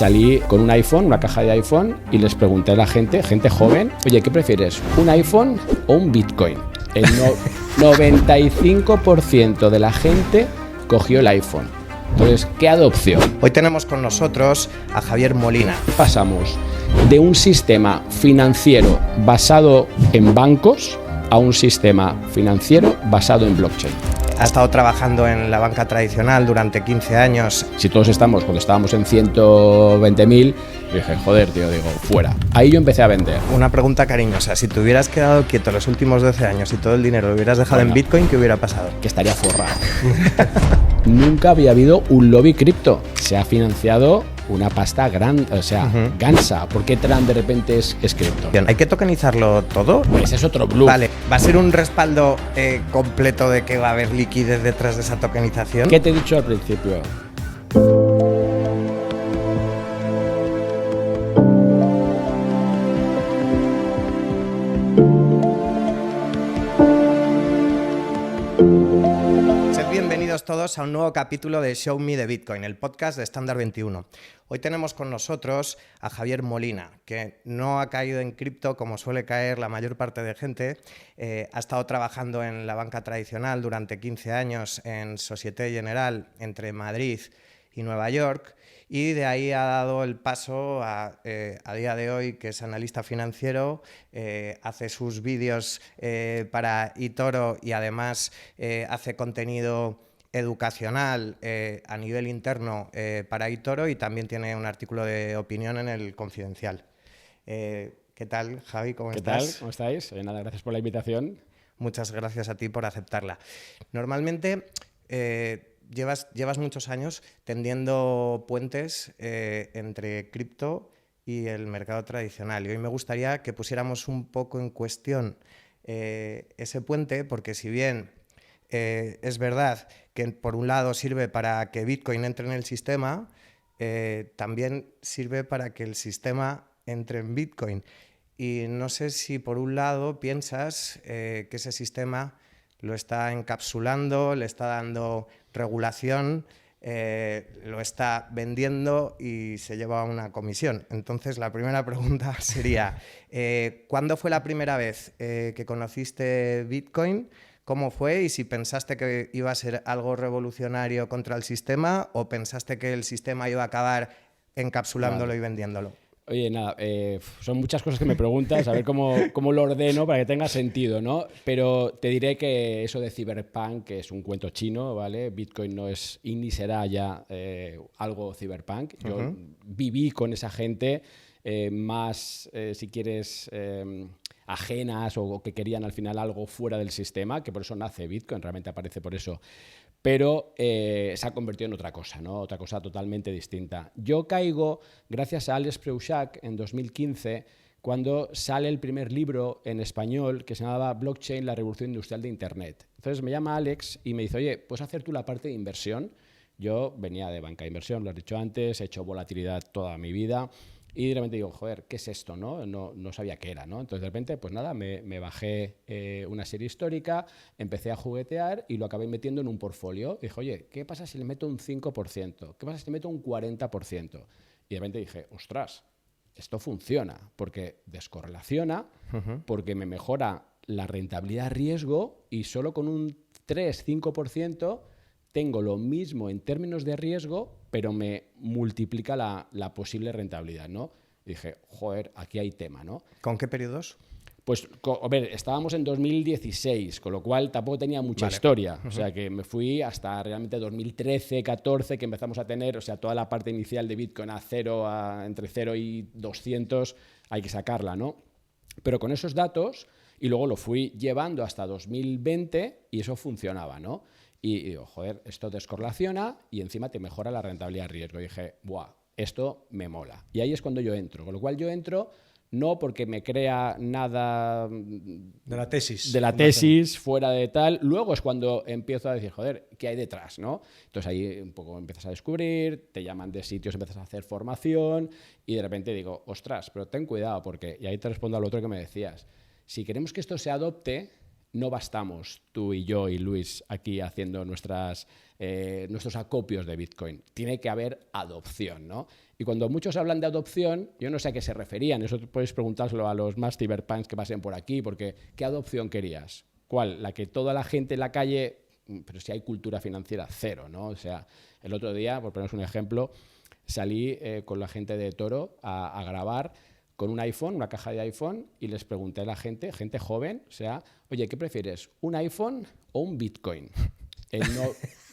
salí con un iPhone, una caja de iPhone, y les pregunté a la gente joven, oye, ¿qué prefieres? ¿Un iPhone o un Bitcoin? El 95% de la gente cogió el iPhone. Entonces, ¿qué adopción? Hoy tenemos con nosotros a Javier Molina. Pasamos de un sistema financiero basado en bancos a un sistema financiero basado en blockchain. Ha estado trabajando en la banca tradicional durante 15 años. Si todos estamos, cuando estábamos en 120.000, dije, joder, tío, digo, fuera. Ahí yo empecé a vender. Una pregunta cariñosa, si te hubieras quedado quieto los últimos 12 años y todo el dinero lo hubieras dejado en Bitcoin, ¿qué hubiera pasado? Que estaría forrado. Nunca había habido un lobby cripto. Se ha financiado una pasta grande, o sea, gansa. ¿Por qué Tran de repente es cripto? ¿Hay que tokenizarlo todo? Pues es otro blue. Vale, ¿va a ser un respaldo completo de que va a haber liquidez detrás de esa tokenización? ¿Qué te he dicho al principio? Bienvenidos todos a un nuevo capítulo de Show Me the Bitcoin, el podcast de Standard 21. Hoy tenemos con nosotros a Javier Molina, que no ha caído en cripto como suele caer la mayor parte de gente. Ha estado trabajando en la banca tradicional durante 15 años en Société Générale entre Madrid y Nueva York, y de ahí ha dado el paso a día de hoy, que es analista financiero, hace sus vídeos para eToro y además hace contenido educacional a nivel interno para eToro, y también tiene un artículo de opinión en El Confidencial. ¿Qué tal, Javi? ¿Cómo estás? ¿Qué tal? ¿Cómo estáis? Nada, gracias por la invitación. Muchas gracias a ti por aceptarla. Normalmente llevas muchos años tendiendo puentes entre cripto y el mercado tradicional, y hoy me gustaría que pusiéramos un poco en cuestión ese puente, porque si bien es verdad que por un lado sirve para que Bitcoin entre en el sistema, también sirve para que el sistema entre en Bitcoin. Y no sé si por un lado piensas que ese sistema lo está encapsulando, le está dando regulación, lo está vendiendo y se lleva una comisión. Entonces, la primera pregunta sería, ¿cuándo fue la primera vez que conociste Bitcoin? ¿Cómo fue? Y si pensaste que iba a ser algo revolucionario contra el sistema, o pensaste que el sistema iba a acabar encapsulándolo y vendiéndolo. Oye, nada, son muchas cosas que me preguntas, a ver cómo lo ordeno para que tenga sentido, ¿no? Pero te diré que eso de cyberpunk, que es un cuento chino, ¿vale? Bitcoin no es y ni será ya algo cyberpunk. Yo viví con esa gente más, si quieres, ajenas, o que querían al final algo fuera del sistema, que por eso nace Bitcoin, realmente aparece por eso. Pero se ha convertido en otra cosa, ¿no? Otra cosa totalmente distinta. Yo caigo gracias a Alex Preuchac en 2015, cuando sale el primer libro en español que se llamaba Blockchain, la revolución industrial de Internet. Entonces me llama Alex y me dice, oye, ¿puedes hacer tú la parte de inversión? Yo venía de banca de inversión, lo has dicho antes, he hecho volatilidad toda mi vida. Y de repente digo, joder, ¿qué es esto? No sabía qué era, ¿no? Entonces de repente, pues nada, me bajé una serie histórica, empecé a juguetear y lo acabé metiendo en un portfolio. Dije, oye, ¿qué pasa si le meto un 5%? ¿Qué pasa si le meto un 40%? Y de repente dije, ostras, esto funciona, porque descorrelaciona, porque me mejora la rentabilidad-riesgo, y solo con un 3-5% tengo lo mismo en términos de riesgo, pero me multiplica la posible rentabilidad, ¿no? Y dije, joder, aquí hay tema, ¿no? ¿Con qué periodos? Pues, a ver, estábamos en 2016, con lo cual tampoco tenía mucha historia. O sea, que me fui hasta realmente 2013, 14, que empezamos a tener, o sea, toda la parte inicial de Bitcoin entre 0 y 200, hay que sacarla, ¿no? Pero con esos datos, y luego lo fui llevando hasta 2020, y eso funcionaba, ¿no? Y digo, joder, esto descorrelaciona y encima te mejora la rentabilidad-riesgo. Y dije, ¡buah! Esto me mola. Y ahí es cuando yo entro. Con lo cual yo entro no porque me crea nada de la tesis fuera de tal. Luego es cuando empiezo a decir, joder, ¿qué hay detrás, no? Entonces ahí un poco empiezas a descubrir, te llaman de sitios, empiezas a hacer formación y de repente digo, ostras, pero ten cuidado porque, y ahí te respondo al otro que me decías, si queremos que esto se adopte, no bastamos tú y yo y Luis aquí haciendo nuestros acopios de Bitcoin. Tiene que haber adopción, ¿no? Y cuando muchos hablan de adopción, yo no sé a qué se referían. Eso podéis preguntárselo a los más cyberpunks que pasen por aquí, porque ¿qué adopción querías? ¿Cuál? La que toda la gente en la calle, pero si hay cultura financiera, cero, ¿no? O sea, el otro día, por poneros un ejemplo, salí con la gente de Toro a grabar con un iPhone, una caja de iPhone, y les pregunté a la gente joven, o sea, oye, ¿qué prefieres? ¿Un iPhone o un Bitcoin? El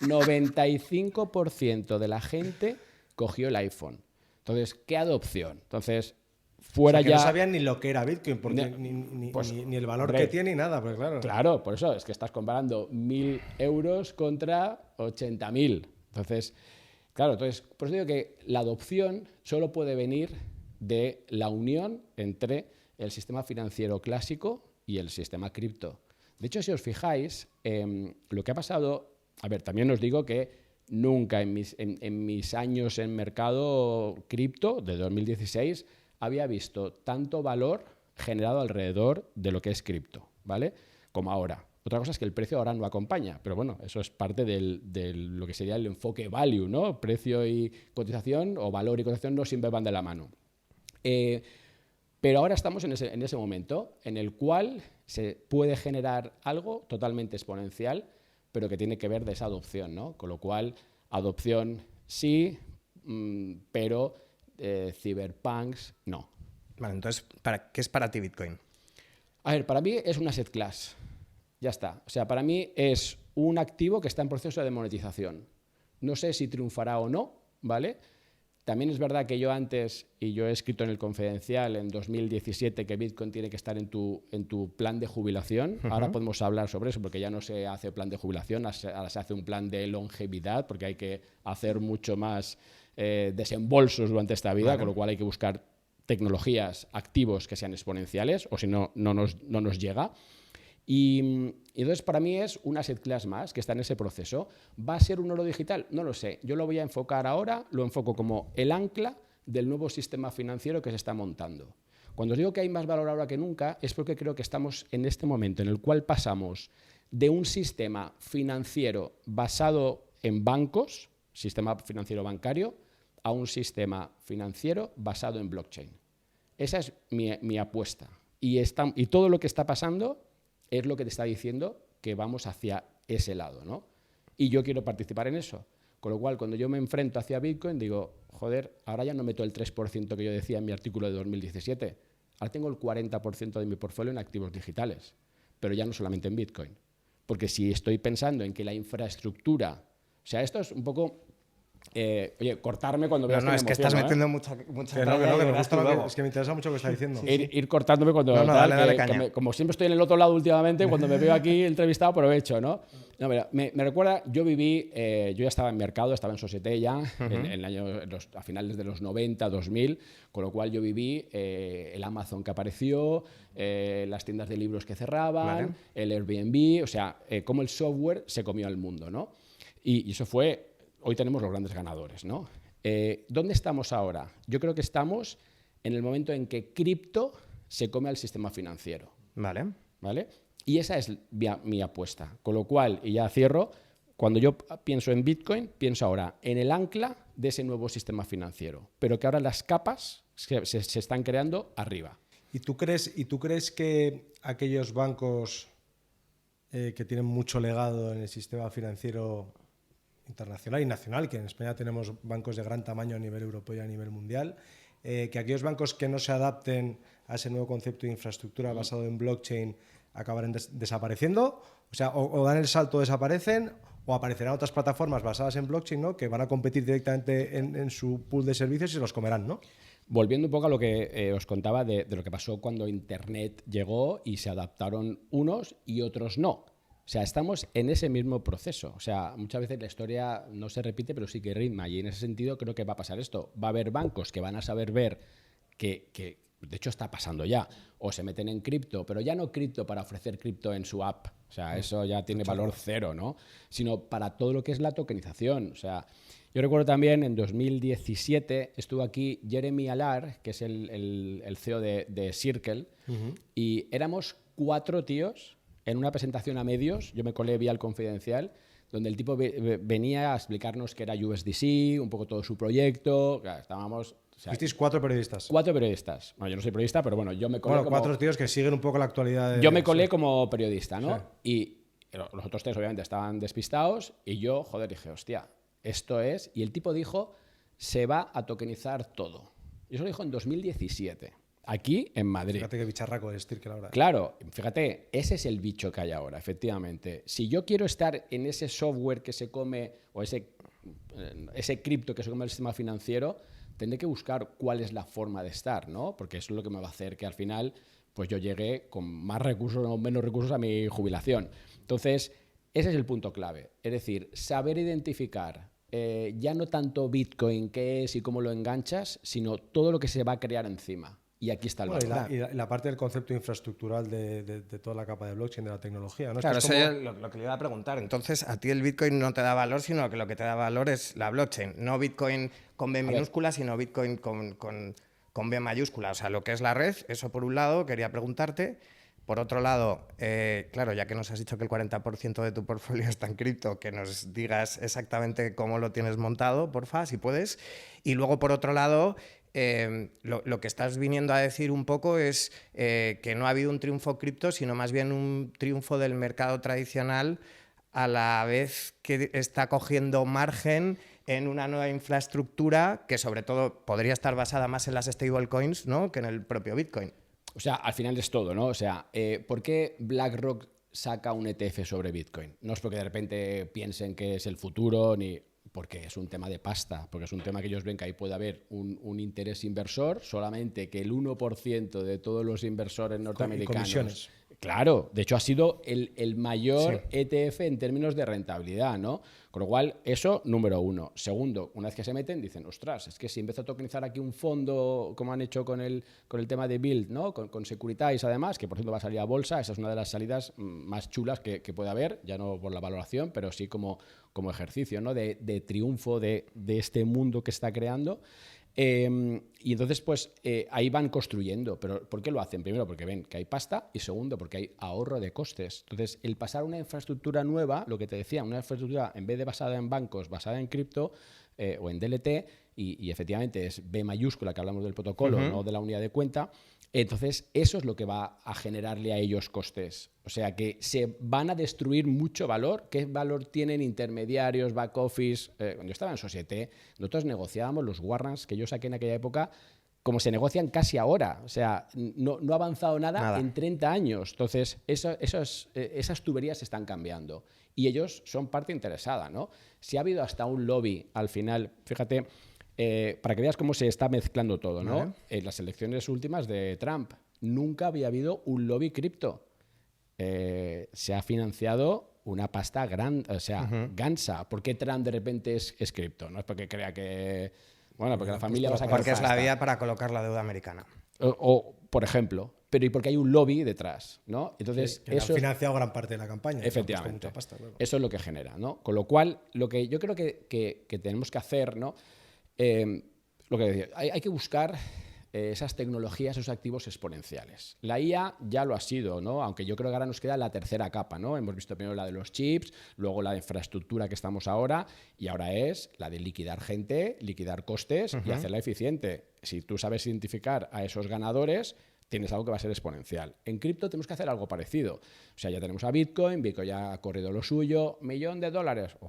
95% de la gente cogió el iPhone. Entonces, ¿qué adopción? Entonces, fuera que ya... no sabían ni lo que era Bitcoin, porque ni el valor que tiene, ni nada, pues claro. Claro, por eso es que estás comparando 1.000 euros contra 80.000. Entonces, claro, por eso digo que la adopción solo puede venir de la unión entre el sistema financiero clásico y el sistema cripto. De hecho, si os fijáis, lo que ha pasado... A ver, también os digo que nunca en mis años en mercado cripto, de 2016, había visto tanto valor generado alrededor de lo que es cripto, ¿vale? Como ahora. Otra cosa es que el precio ahora no acompaña, pero bueno, eso es parte de lo que sería el enfoque value, ¿no? Precio y cotización, o valor y cotización, no siempre van de la mano. Pero ahora estamos en ese momento en el cual se puede generar algo totalmente exponencial, pero que tiene que ver de esa adopción, ¿no? Con lo cual, adopción sí, pero cyberpunks no. Vale, entonces, ¿qué es para ti Bitcoin? A ver, para mí es un asset class. Ya está. O sea, para mí es un activo que está en proceso de monetización. No sé si triunfará o no, ¿vale? También es verdad que yo antes, y yo he escrito en el Confidencial en 2017 que Bitcoin tiene que estar en tu plan de jubilación. Ahora podemos hablar sobre eso porque ya no se hace plan de jubilación, ahora se hace un plan de longevidad porque hay que hacer mucho más desembolsos durante esta vida, con lo cual hay que buscar tecnologías, activos que sean exponenciales, o si no, no nos llega. Y entonces para mí es un asset class más que está en ese proceso. ¿Va a ser un oro digital? No lo sé. Yo lo voy a enfocar ahora, lo enfoco como el ancla del nuevo sistema financiero que se está montando. Cuando os digo que hay más valor ahora que nunca es porque creo que estamos en este momento en el cual pasamos de un sistema financiero basado en bancos, sistema financiero bancario, a un sistema financiero basado en blockchain. Esa es mi apuesta. Y todo lo que está pasando es lo que te está diciendo que vamos hacia ese lado, ¿no? Y yo quiero participar en eso. Con lo cual, cuando yo me enfrento hacia Bitcoin, digo, joder, ahora ya no meto el 3% que yo decía en mi artículo de 2017. Ahora tengo el 40% de mi portfolio en activos digitales, pero ya no solamente en Bitcoin. Porque si estoy pensando en que la infraestructura... O sea, esto es un poco... oye, cortarme cuando veas que me es que emociono, estás metiendo mucha que me gusta es que me interesa mucho lo que está diciendo. Ir cortándome cuando... dale caña. Como siempre estoy en el otro lado últimamente, cuando me veo aquí entrevistado aprovecho, ¿no? No, mira, me recuerda, yo ya estaba en mercado, estaba en Société ya, a finales de los 90, 2000, con lo cual yo viví el Amazon que apareció, las tiendas de libros que cerraban, el Airbnb, o sea, cómo el software se comió al mundo, ¿no? Y eso fue... Hoy tenemos los grandes ganadores, ¿no? ¿Dónde estamos ahora? Yo creo que estamos en el momento en que cripto se come al sistema financiero. Vale. Y esa es mi apuesta. Con lo cual, y ya cierro, cuando yo pienso en Bitcoin, pienso ahora en el ancla de ese nuevo sistema financiero, pero que ahora las capas se están creando arriba. ¿Y tú crees que aquellos bancos que tienen mucho legado en el sistema financiero internacional y nacional, que en España tenemos bancos de gran tamaño a nivel europeo y a nivel mundial, que aquellos bancos que no se adapten a ese nuevo concepto de infraestructura basado en blockchain acabarán desapareciendo? O sea, o dan el salto, desaparecen, o aparecerán otras plataformas basadas en blockchain, ¿no?, que van a competir directamente en su pool de servicios y se los comerán, ¿no? Volviendo un poco a lo que os contaba de lo que pasó cuando Internet llegó y se adaptaron unos y otros no. O sea, estamos en ese mismo proceso. O sea, muchas veces la historia no se repite, pero sí que ritma. Y en ese sentido creo que va a pasar esto. Va a haber bancos que van a saber ver que de hecho está pasando ya, o se meten en cripto, pero ya no cripto para ofrecer cripto en su app. O sea, eso ya tiene valor cero, ¿no? Sino para todo lo que es la tokenización. O sea, yo recuerdo también en 2017 estuvo aquí Jeremy Allard, que es el CEO de Circle, y éramos 4 tíos en una presentación a medios. Yo me colé vía el Confidencial, donde el tipo venía a explicarnos qué era USDC, un poco todo su proyecto. Claro, estábamos O sea, Fuisteis 4 periodistas. 4 periodistas. Bueno, yo no soy periodista, pero bueno, yo me colé como... 4 tíos que siguen un poco la actualidad. Yo me colé como periodista, ¿no? Sí. Y los otros 3 obviamente estaban despistados y yo, joder, dije, hostia, esto es... Y el tipo dijo, se va a tokenizar todo. Y eso lo dijo en 2017, aquí en Madrid. Fíjate qué bicharraco es, Tirk, la verdad. Claro, fíjate, ese es el bicho que hay ahora, efectivamente. Si yo quiero estar en ese software que se come, o ese cripto que se come el sistema financiero, tendré que buscar cuál es la forma de estar, ¿no? Porque eso es lo que me va a hacer que al final pues yo llegue con más recursos o menos recursos a mi jubilación. Entonces, ese es el punto clave. Es decir, saber identificar ya no tanto Bitcoin, qué es y cómo lo enganchas, sino todo lo que se va a crear encima. Y aquí está el valor. Y la parte del concepto infraestructural de toda la capa de blockchain, de la tecnología, ¿no? Claro, es eso como... es lo que le iba a preguntar. Entonces, a ti el Bitcoin no te da valor, sino que lo que te da valor es la blockchain. No Bitcoin con B minúscula, sino Bitcoin con B mayúscula. O sea, lo que es la red, eso por un lado, quería preguntarte. Por otro lado, claro, ya que nos has dicho que el 40% de tu portfolio está en cripto, que nos digas exactamente cómo lo tienes montado, porfa, si puedes. Y luego, por otro lado... lo que estás viniendo a decir un poco es que no ha habido un triunfo cripto, sino más bien un triunfo del mercado tradicional a la vez que está cogiendo margen en una nueva infraestructura que sobre todo podría estar basada más en las stablecoins, ¿no?, que en el propio Bitcoin. O sea, al final es todo, ¿no? O sea, ¿por qué BlackRock saca un ETF sobre Bitcoin? No es porque de repente piensen que es el futuro, ni... porque es un tema de pasta, porque es un tema que ellos ven que ahí puede haber un interés inversor, solamente que el 1% de todos los inversores norteamericanos... Comisiones. Claro, de hecho ha sido el mayor ETF en términos de rentabilidad, ¿no? Con lo cual, eso, número uno. Segundo, una vez que se meten, dicen, ostras, es que si empiezo a tokenizar aquí un fondo, como han hecho con el tema de Build, ¿no? Con Securities, además, que por cierto va a salir a bolsa, esa es una de las salidas más chulas que puede haber, ya no por la valoración, pero sí como ejercicio, ¿no? de triunfo de este mundo que está creando. Y entonces, pues ahí van construyendo. ¿Pero por qué lo hacen? Primero, porque ven que hay pasta, y segundo, porque hay ahorro de costes. Entonces, el pasar a una infraestructura nueva, lo que te decía, una infraestructura en vez de basada en bancos, basada en cripto o en DLT, y efectivamente es B mayúscula, que hablamos del protocolo, no de la unidad de cuenta. Entonces, eso es lo que va a generarle a ellos costes. O sea, que se van a destruir mucho valor. ¿Qué valor tienen intermediarios, back office? Cuando yo estaba en Societe, nosotros negociábamos los warrants que yo saqué en aquella época como se negocian casi ahora. O sea, no ha avanzado nada en 30 años. Entonces, esas tuberías se están cambiando. Y ellos son parte interesada, ¿no? Si ha habido hasta un lobby al final, fíjate... para que veas cómo se está mezclando todo, ¿no? Vale. En las elecciones últimas de Trump nunca había habido un lobby cripto. Se ha financiado una pasta grande, o sea, gansa. ¿Por qué Trump de repente es cripto? No es porque crea que... Bueno, porque la familia va a sacar Porque es la pasta. vía para colocar la deuda americana. O, por ejemplo, pero y porque hay un lobby detrás, ¿no? Entonces, que eso han financiado gran parte de la campaña. efectivamente, Mucha pasta, claro. eso es lo que genera, ¿no? Con lo cual, lo que yo creo que tenemos que hacer, ¿no? Lo que decía, hay que buscar esas tecnologías, esos activos exponenciales. La IA ya lo ha sido, ¿no? Aunque yo creo que ahora nos queda la tercera capa, ¿no? Hemos visto primero la de los chips, luego la de infraestructura que estamos ahora, y ahora es la de liquidar gente, liquidar costes y hacerla eficiente. Si tú sabes identificar a esos ganadores, tienes algo que va a ser exponencial. En cripto tenemos que hacer algo parecido. O sea, ya tenemos a Bitcoin ya ha corrido lo suyo, $1 millón.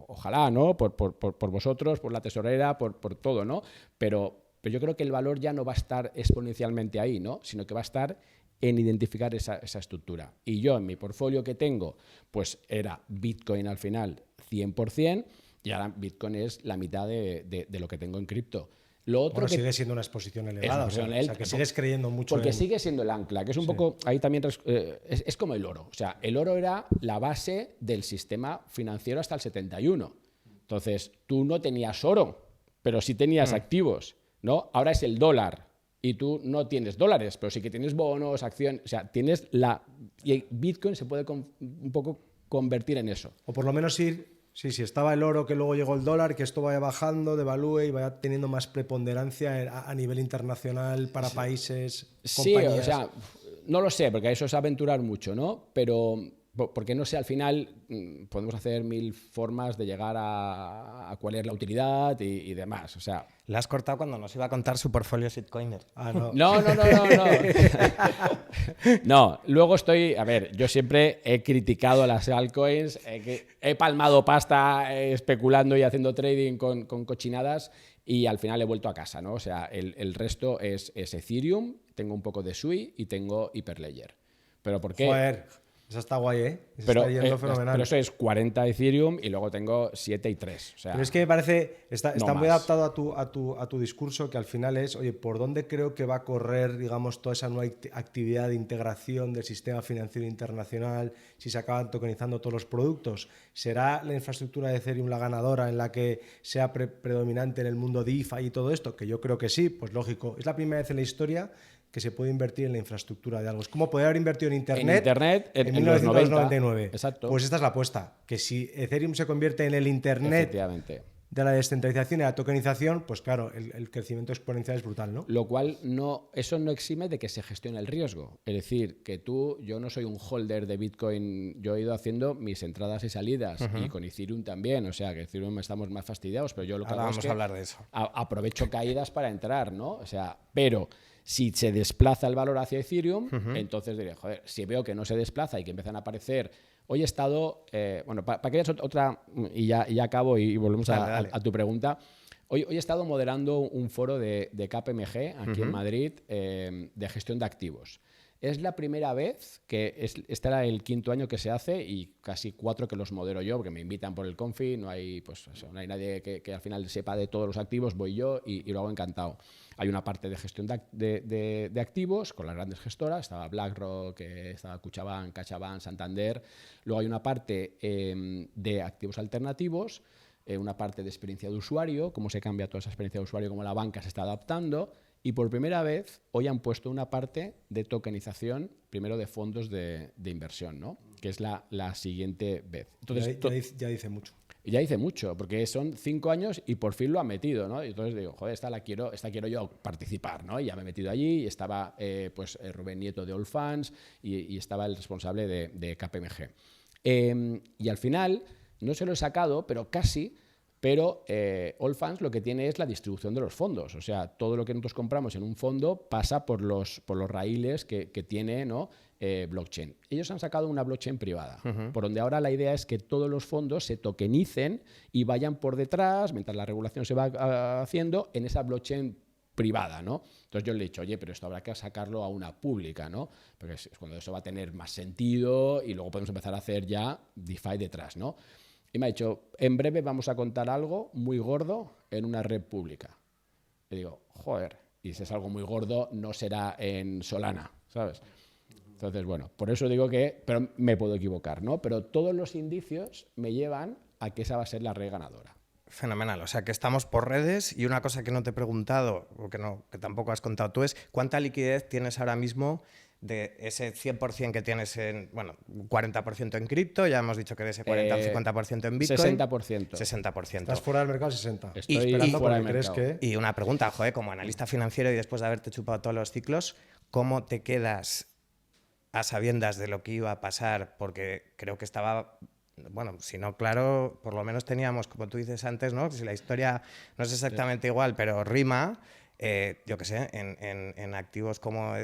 Ojalá, ¿no? Por vosotros, por la tesorera, por todo, ¿no? Pero yo creo que el valor ya no va a estar exponencialmente ahí, ¿no? Sino que va a estar en identificar esa estructura. Y yo en mi portfolio que tengo, pues era Bitcoin al final 100%, y ahora Bitcoin es la mitad de lo que tengo en cripto. Lo otro sigue siendo una exposición elevada. O sea, que sigues creyendo mucho porque sigue siendo el ancla, que es un poco... Ahí también es como el oro. O sea, el oro era la base del sistema financiero hasta el 71. Entonces, tú no tenías oro, pero sí tenías activos, ¿no? Ahora es el dólar y tú no tienes dólares, pero sí que tienes bonos, acciones... O sea, tienes la... Y Bitcoin se puede un poco convertir en eso. O por lo menos ir... Sí, estaba el oro, que luego llegó el dólar, que esto vaya bajando, devalúe y vaya teniendo más preponderancia a nivel internacional para países, compañías. Sí, o sea, no lo sé, porque eso es aventurar mucho, ¿no? Pero Porque no sé, al final podemos hacer 1000 formas de llegar a cuál es la utilidad y demás. O sea, La has cortado cuando nos iba a contar su portfolio shitcoiner. Ah, no. no. No, luego a ver, yo siempre he criticado las altcoins, he palmado pasta especulando y haciendo trading con cochinadas y al final he vuelto a casa, ¿no? O sea, el resto es Ethereum, tengo un poco de Sui y tengo Hyperledger. ¿Pero por qué? Joder, esa está guay, ¿eh? Esa Pero, está yendo fenomenal. pero eso es 40 Ethereum y luego tengo 7 y 3. O sea, Pero es que me parece, está no muy más. adaptado a tu discurso, que al final es, oye, ¿por dónde creo que va a correr, digamos, toda esa nueva actividad de integración del sistema financiero internacional si se acaban tokenizando todos los productos? ¿Será la infraestructura de Ethereum la ganadora en la que sea predominante en el mundo DeFi y todo esto? Que yo creo que sí, pues lógico. Es la primera vez en la historia que se puede invertir en la infraestructura de algo. Es como poder haber invertido en Internet en 1999. los 90. Exacto. Pues esta es la apuesta. Que si Ethereum se convierte en el Internet Efectivamente. de la descentralización y la tokenización, pues claro, el crecimiento exponencial es brutal, ¿no? Lo cual eso no exime de que se gestione el riesgo. Es decir, que yo no soy un holder de Bitcoin, yo he ido haciendo mis entradas y salidas y con Ethereum también, o sea que Ethereum estamos más fastidiados, pero yo lo que Ahora hago vamos es que a hablar de eso. aprovecho caídas para entrar, ¿no? O sea, pero si se desplaza el valor hacia Ethereum, entonces diré, joder, si veo que no se desplaza y que empiezan a aparecer. Hoy he estado, bueno, para que veas otra, y ya acabo y volvemos Dale. a tu pregunta. Hoy he estado moderando un foro de KPMG aquí en Madrid de gestión de activos. Es la primera vez este era el 5º año que se hace y casi 4 que los modero yo, porque me invitan por el Confi, no hay nadie que al final sepa de todos los activos, voy yo y lo hago encantado. Hay una parte de gestión de activos con las grandes gestoras, estaba BlackRock, estaba Cuchabank, CaixaBank, Santander. Luego hay una parte de activos alternativos, una parte de experiencia de usuario, cómo se cambia toda esa experiencia de usuario, cómo la banca se está adaptando. Y por primera vez hoy han puesto una parte de tokenización, primero de fondos de inversión, ¿no? Que es la siguiente vez. Entonces, ya dice mucho. Y ya hice mucho, porque son 5 años y por fin lo han metido, ¿no? Y entonces digo, joder, esta quiero yo participar, ¿no? Y ya me he metido allí y estaba Rubén Nieto de Allfunds y estaba el responsable de KPMG. Y al final, no se lo he sacado, pero casi, pero Allfunds lo que tiene es la distribución de los fondos. O sea, todo lo que nosotros compramos en un fondo pasa por los raíles que tiene, ¿no? Blockchain. Ellos han sacado una blockchain privada, por donde ahora la idea es que todos los fondos se tokenicen y vayan por detrás, mientras la regulación se va haciendo, en esa blockchain privada, ¿no? Entonces yo le he dicho, oye, pero esto habrá que sacarlo a una pública, ¿no? Porque es cuando eso va a tener más sentido y luego podemos empezar a hacer ya DeFi detrás, ¿no? Y me ha dicho, en breve vamos a contar algo muy gordo en una red pública. Le digo, joder, y si es algo muy gordo no será en Solana, ¿sabes? Entonces, bueno, por eso digo pero me puedo equivocar, ¿no? Pero todos los indicios me llevan a que esa va a ser la red ganadora. Fenomenal, o sea que estamos por redes y una cosa que no te he preguntado, o que tampoco has contado tú, es ¿cuánta liquidez tienes ahora mismo de ese 100% que tienes en, 40% en cripto? Ya hemos dicho que de ese 40 al 50% en Bitcoin. 60%. 60%. Estás fuera del mercado 60%. Estoy esperando fuera porque del crees mercado. que... Y una pregunta, joder, como analista financiero y después de haberte chupado todos los ciclos, ¿cómo te quedas a sabiendas de lo que iba a pasar? Porque creo que estaba... Bueno, si no, claro, por lo menos teníamos, como tú dices antes, ¿no? Si la historia no es exactamente igual, pero rima, yo qué sé, en activos como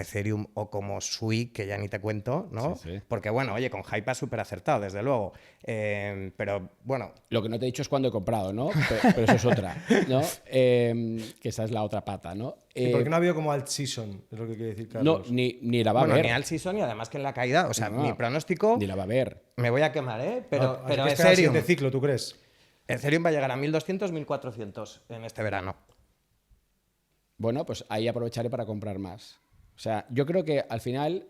Ethereum o como Sui, que ya ni te cuento, ¿no? Sí. Porque, bueno, oye, con Hype has súper acertado, desde luego. Pero, bueno... Lo que no te he dicho es cuándo he comprado, ¿no? Pero eso es otra, ¿no? Que esa es la otra pata, ¿no? ¿Y por qué no ha habido como alt season? Es lo que quiere decir Carlos. No, ni la va a Bueno, haber. ni al season y además que en la caída, o sea, No, mi pronóstico... Ni la va a haber. Me voy a quemar, ¿eh? Pero ¿Crees que al Ethereum... siguiente ciclo, tú crees? Ethereum va a llegar a 1.200, 1.400 en este verano. Bueno, pues ahí aprovecharé para comprar más. O sea, yo creo que al final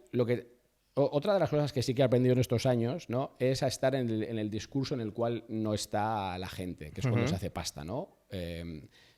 otra de las cosas que sí que he aprendido en estos años, ¿no? Es a estar en el discurso en el cual no está la gente, que es cuando se hace pasta, ¿no?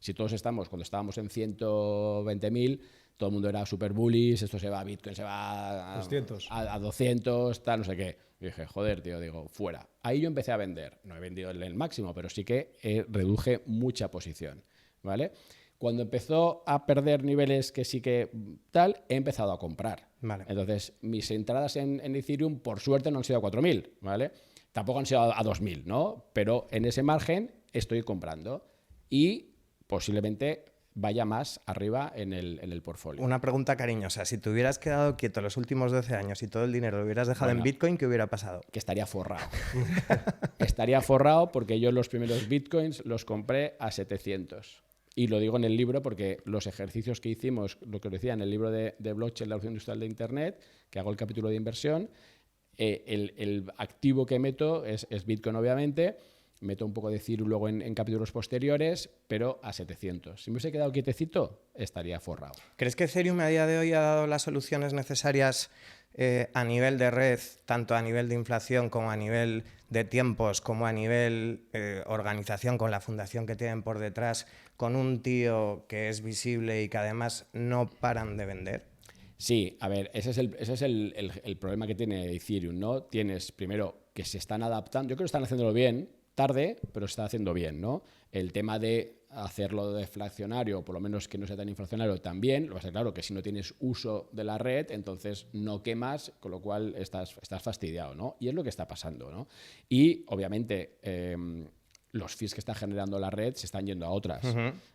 Si todos cuando estábamos en 120.000, todo el mundo era super bullish, esto se va a Bitcoin, se va a 200. a 200, tal, no sé qué. Y dije, joder, tío, fuera. Ahí yo empecé a vender. No he vendido el máximo, pero sí que reduje mucha posición, ¿vale? Cuando empezó a perder niveles que sí que tal, he empezado a comprar. Vale. Entonces, mis entradas en Ethereum, por suerte, no han sido a 4.000, ¿vale? Tampoco han sido a 2.000, ¿no? Pero en ese margen estoy comprando y posiblemente vaya más arriba en el portfolio. Una pregunta cariñosa. Si te hubieras quedado quieto los últimos 12 años y todo el dinero lo hubieras dejado en Bitcoin, ¿qué hubiera pasado? Que estaría forrado. Estaría forrado porque yo los primeros Bitcoins los compré a 700. Y lo digo en el libro porque los ejercicios que hicimos, lo que decía en el libro de blockchain, la revolución industrial de Internet, que hago el capítulo de inversión, el activo que meto es Bitcoin, obviamente. Meto un poco de Ethereum luego en capítulos posteriores, pero a 700. Si me hubiese quedado quietecito, estaría forrado. ¿Crees que Ethereum a día de hoy ha dado las soluciones necesarias a nivel de red, tanto a nivel de inflación como a nivel de tiempos, como a nivel organización con la fundación que tienen por detrás, con un tío que es visible y que además no paran de vender? Sí, a ver, ese es el problema que tiene Ethereum, ¿no? Tienes, primero, que se están adaptando, yo creo que están haciéndolo bien, tarde, pero se está haciendo bien, ¿no? El tema de hacerlo deflacionario, o por lo menos que no sea tan inflacionario, también. Lo que pasa, claro, que si no tienes uso de la red, entonces no quemas, con lo cual estás fastidiado, ¿no? Y es lo que está pasando, ¿no? Y, obviamente, los fees que está generando la red se están yendo a otras,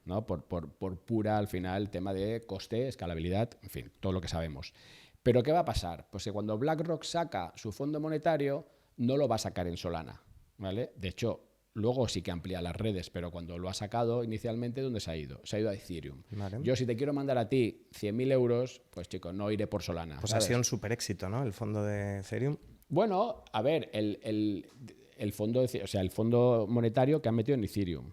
¿no? Por pura, al final, tema de coste, escalabilidad, en fin, todo lo que sabemos. ¿Pero qué va a pasar? Pues que cuando BlackRock saca su fondo monetario, no lo va a sacar en Solana, ¿vale? De hecho, luego sí que amplía las redes, pero cuando lo ha sacado inicialmente, ¿dónde se ha ido? Se ha ido a Ethereum. Vale. Yo, si te quiero mandar a ti 100.000 euros, pues chico, no iré por Solana. Pues ¿sabes? ha sido un súper éxito, ¿no? El fondo de Ethereum. Bueno, a ver, el fondo, o sea, el fondo monetario que han metido en Ethereum,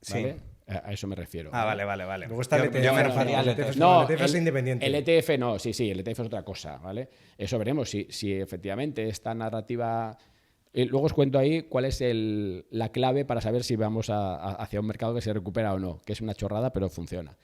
¿vale? Sí. A eso me refiero. Ah, ¿vale? vale. Luego está el ETF. Yo me refería al El ETF. ETF. No, el ETF es independiente. El ETF no, sí, el ETF es otra cosa, ¿vale? Eso veremos si efectivamente esta narrativa... luego os cuento ahí cuál es la clave para saber si vamos hacia un mercado que se recupera o no, que es una chorrada, pero funciona.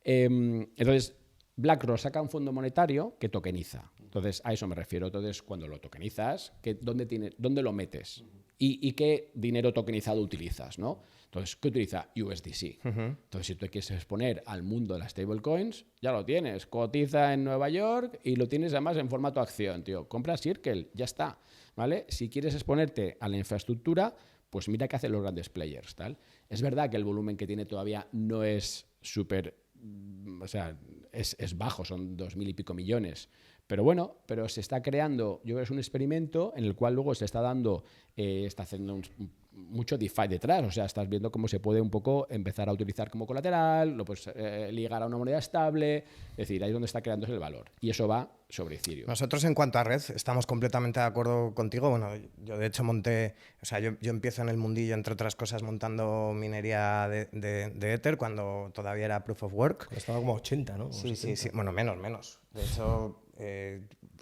Entonces, BlackRock saca un fondo monetario que tokeniza. Entonces, a eso me refiero. Entonces, cuando lo tokenizas, ¿dónde lo metes? ¿Y qué dinero tokenizado utilizas, ¿no? Entonces, ¿qué utiliza? USDC. Entonces, si tú quieres exponer al mundo de las stablecoins, ya lo tienes. Cotiza en Nueva York y lo tienes además en formato acción, tío. Compra Circle, ya está, ¿vale? Si quieres exponerte a la infraestructura, pues mira qué hacen los grandes players, ¿tal? Es verdad que el volumen que tiene todavía no es súper... O sea, es bajo, son 2.000 y pico millones. Pero bueno, pero se está creando, yo creo que es un experimento en el cual luego se está dando, está haciendo mucho DeFi detrás. O sea, estás viendo cómo se puede un poco empezar a utilizar como colateral, lo puedes ligar a una moneda estable. Es decir, ahí es donde está creándose el valor. Y eso va sobre Ethereum. Nosotros, en cuanto a red, estamos completamente de acuerdo contigo. Bueno, yo de hecho yo empiezo en el mundillo, entre otras cosas, montando minería de Ether cuando todavía era Proof of Work. Estaba como 80, ¿no? Sí. Bueno, menos. De hecho,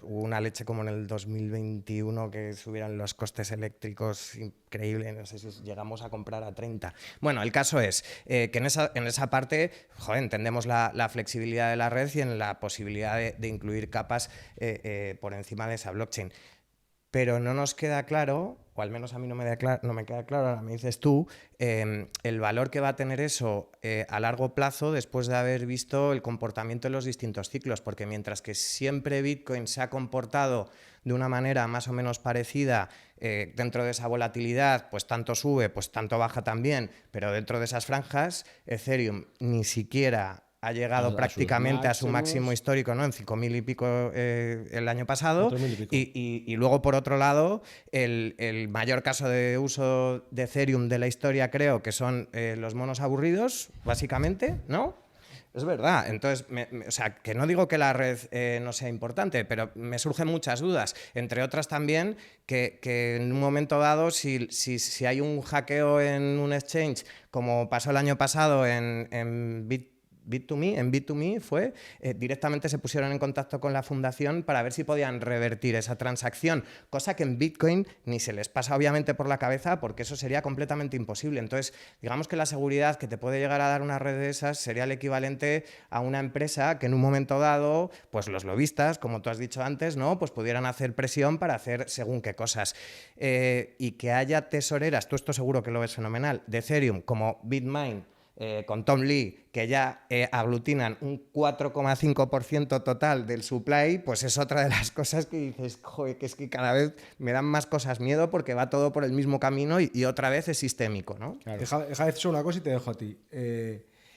hubo una leche como en el 2021 que subieran los costes eléctricos increíble. No sé si llegamos a comprar a 30. Bueno, el caso es que en esa parte, joder, entendemos la flexibilidad de la red y en la posibilidad de incluir capas por encima de esa blockchain. Pero no nos queda claro, o al menos a mí no me queda claro, ahora me dices tú, el valor que va a tener eso a largo plazo después de haber visto el comportamiento de los distintos ciclos, porque mientras que siempre Bitcoin se ha comportado de una manera más o menos parecida dentro de esa volatilidad, pues tanto sube, pues tanto baja también, pero dentro de esas franjas, Ethereum ni siquiera ha llegado prácticamente a su máximo histórico, ¿no? En 5.000 y pico el año pasado. Y luego, por otro lado, el mayor caso de uso de Ethereum de la historia, creo, que son los monos aburridos, básicamente, ¿no? Es verdad. Entonces, o sea, que no digo que la red no sea importante, pero me surgen muchas dudas. Entre otras también, que en un momento dado, si hay un hackeo en un exchange, como pasó el año pasado en Bit2Me fue, directamente se pusieron en contacto con la fundación para ver si podían revertir esa transacción, cosa que en Bitcoin ni se les pasa obviamente por la cabeza, porque eso sería completamente imposible. Entonces, digamos que la seguridad que te puede llegar a dar una red de esas sería el equivalente a una empresa que en un momento dado, pues los lobistas, como tú has dicho antes, ¿no? Pues pudieran hacer presión para hacer según qué cosas. Y que haya tesoreras, tú esto seguro que lo ves fenomenal, de Ethereum como Bitmain, con Tom Lee, que ya aglutinan un 4,5% total del supply, pues es otra de las cosas que dices, joder, que es que cada vez me dan más cosas miedo porque va todo por el mismo camino y otra vez es sistémico, ¿no? Claro. Deja de decir una cosa y te dejo a ti.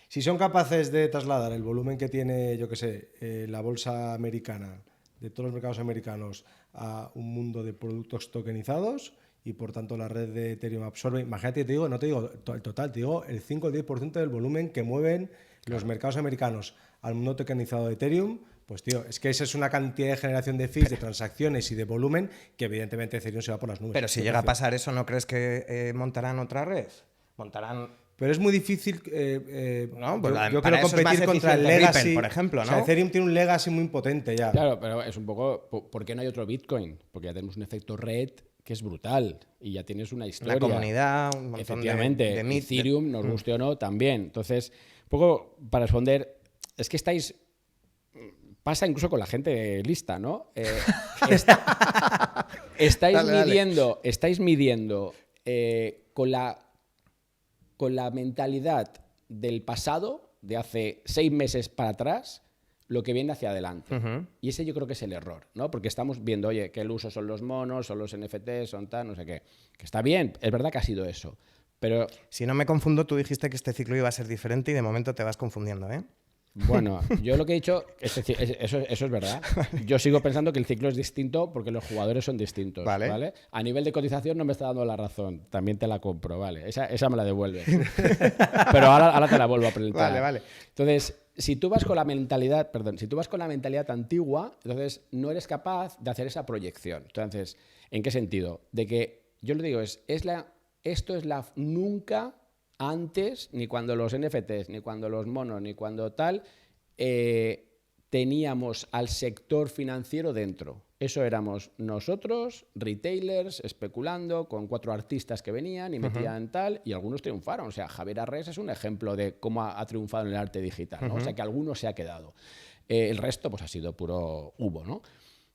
Si son capaces de trasladar el volumen que tiene, yo qué sé, la bolsa americana, de todos los mercados americanos, a un mundo de productos tokenizados y por tanto la red de Ethereum absorbe, imagínate, te digo, no te digo el total, te digo el 5 o el 10% del volumen que mueven los mercados americanos al mundo tokenizado de Ethereum, pues tío, es que esa es una cantidad de generación de fees, de transacciones y de volumen que evidentemente Ethereum se va por las nubes. Pero si llega a pasar eso, ¿no crees que montarán otra red? Montarán... Pero es muy difícil. No, pues yo para quiero eso es más competir contra el eficiente legacy, Ripple, por ejemplo, ¿no? O sea, Ethereum tiene un legacy muy potente ya. Claro, pero es un poco, ¿por qué no hay otro Bitcoin? Porque ya tenemos un efecto red que es brutal y ya tienes una historia. La comunidad, un montón Efectivamente, de Ethereum, nos guste o no, también. Entonces, un poco para responder, es que pasa incluso con la gente lista, ¿no? Estáis midiendo con la mentalidad del pasado, de hace 6 meses para atrás, lo que viene hacia adelante. Y ese yo creo que es el error, ¿no? Porque estamos viendo, oye, que el uso son los monos, son los NFTs, son tal, no sé qué. Que está bien, es verdad que ha sido eso. Pero si no me confundo, tú dijiste que este ciclo iba a ser diferente y de momento te vas confundiendo, ¿eh? Bueno, yo lo que he dicho, eso es verdad. Yo sigo pensando que el ciclo es distinto porque los jugadores son distintos. Vale. A nivel de cotización no me está dando la razón. También te la compro, ¿vale? Esa me la devuelves. Pero ahora te la vuelvo a preguntar. Vale. Entonces, si tú vas con la mentalidad antigua, entonces no eres capaz de hacer esa proyección. Entonces, ¿en qué sentido? De que, yo lo digo, nunca antes, ni cuando los NFTs, ni cuando los monos, ni cuando tal, teníamos al sector financiero dentro. Eso éramos nosotros, retailers, especulando, con 4 artistas que venían y metían tal, y algunos triunfaron. O sea, Javier Arrés es un ejemplo de cómo ha triunfado en el arte digital, ¿no? O sea, que alguno se ha quedado. El resto pues ha sido puro humo, ¿no?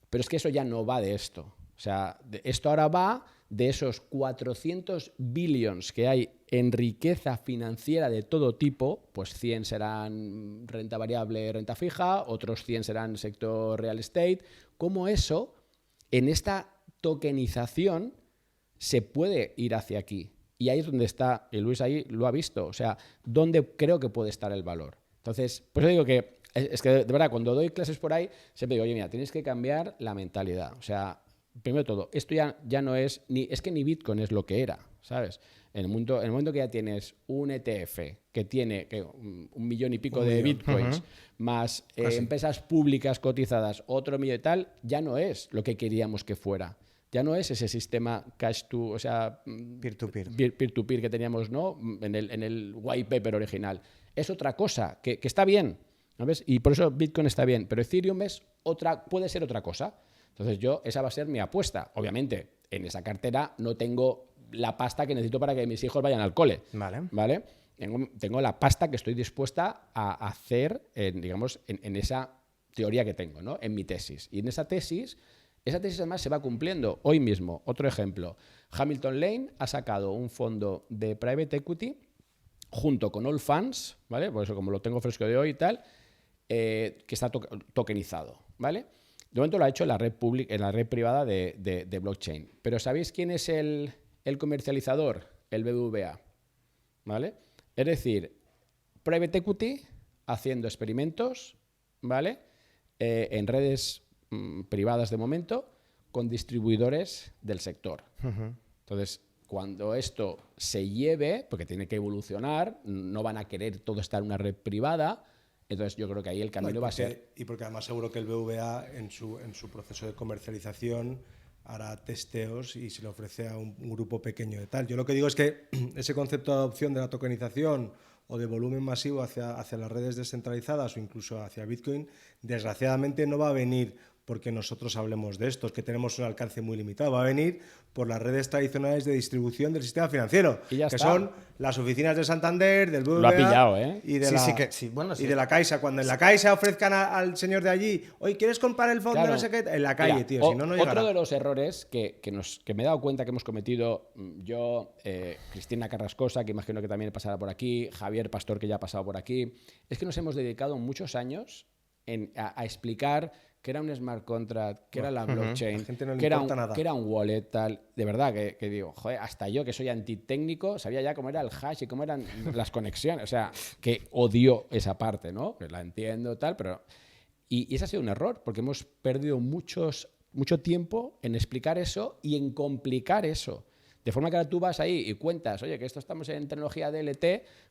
Pero es que eso ya no va de esto. O sea, esto ahora va de esos 400 billions que hay en riqueza financiera de todo tipo, pues 100 serán renta variable, renta fija, otros 100 serán sector real estate. ¿Cómo eso, en esta tokenización, se puede ir hacia aquí? Y ahí es donde está, y Luis ahí lo ha visto, o sea, ¿dónde creo que puede estar el valor? Entonces, pues yo digo que, es que de verdad, cuando doy clases por ahí, siempre digo, oye, mira, tienes que cambiar la mentalidad. O sea, primero de todo, esto ya no es ni Bitcoin es lo que era, ¿sabes? En el momento que ya tienes un ETF que tiene 1 millón y pico de bitcoins, más empresas públicas cotizadas, otro millón y tal, ya no es lo que queríamos que fuera. Ya no es ese sistema cash to, o sea, peer-to-peer que teníamos, ¿no? en el white paper original. Es otra cosa, que está bien, ¿sabes? Y por eso Bitcoin está bien, pero Ethereum puede ser otra cosa. Entonces esa va a ser mi apuesta. Obviamente, en esa cartera no tengo la pasta que necesito para que mis hijos vayan al cole. ¿Vale? Tengo la pasta que estoy dispuesta a hacer, digamos, en esa teoría que tengo, ¿no? En mi tesis. Y en esa tesis además se va cumpliendo. Hoy mismo, otro ejemplo. Hamilton Lane ha sacado un fondo de private equity junto con Allfunds, ¿vale? Por eso, como lo tengo fresco de hoy y tal, que está tokenizado, ¿vale? De momento lo ha hecho en la red pública, en la red privada de blockchain. Pero ¿sabéis quién es el comercializador? El BBVA, ¿vale? Es decir, private equity haciendo experimentos, ¿vale? En redes privadas de momento con distribuidores del sector. Entonces, cuando esto se lleve, porque tiene que evolucionar, no van a querer todo estar en una red privada. Entonces yo creo que ahí el camino va a ser... Y porque además seguro que el BVA en su proceso de comercialización hará testeos y se le ofrece a un grupo pequeño de tal. Yo lo que digo es que ese concepto de adopción de la tokenización o de volumen masivo hacia las redes descentralizadas o incluso hacia Bitcoin, desgraciadamente no va a venir porque nosotros hablemos de esto, es que tenemos un alcance muy limitado. Va a venir por las redes tradicionales de distribución del sistema financiero, Y ya que está. son las oficinas de Santander, del BBVA Lo ha pillado, ¿eh? y de Sí, la, sí que- sí, bueno, sí. y de la Caixa. Cuando en la Caixa ofrezcan al señor de allí, oye, ¿quieres comprar el fondo? Claro. No sé qué, en la calle, Mira, tío, si no, no llegará. otro de los errores que me he dado cuenta que hemos cometido yo, Cristina Carrascosa, que imagino que también pasará por aquí, Javier Pastor, que ya ha pasado por aquí, es que nos hemos dedicado muchos años a explicar qué era un smart contract, qué era la blockchain, La gente no le qué importa nada. era un wallet, tal. De verdad que digo, joder, hasta yo que soy antitécnico sabía ya cómo era el hash y cómo eran las conexiones. O sea, que odio esa parte, ¿no? Que la entiendo, tal, pero... Y ese ha sido un error, porque hemos perdido mucho tiempo en explicar eso y en complicar eso. De forma que ahora tú vas ahí y cuentas, oye, que esto estamos en tecnología DLT,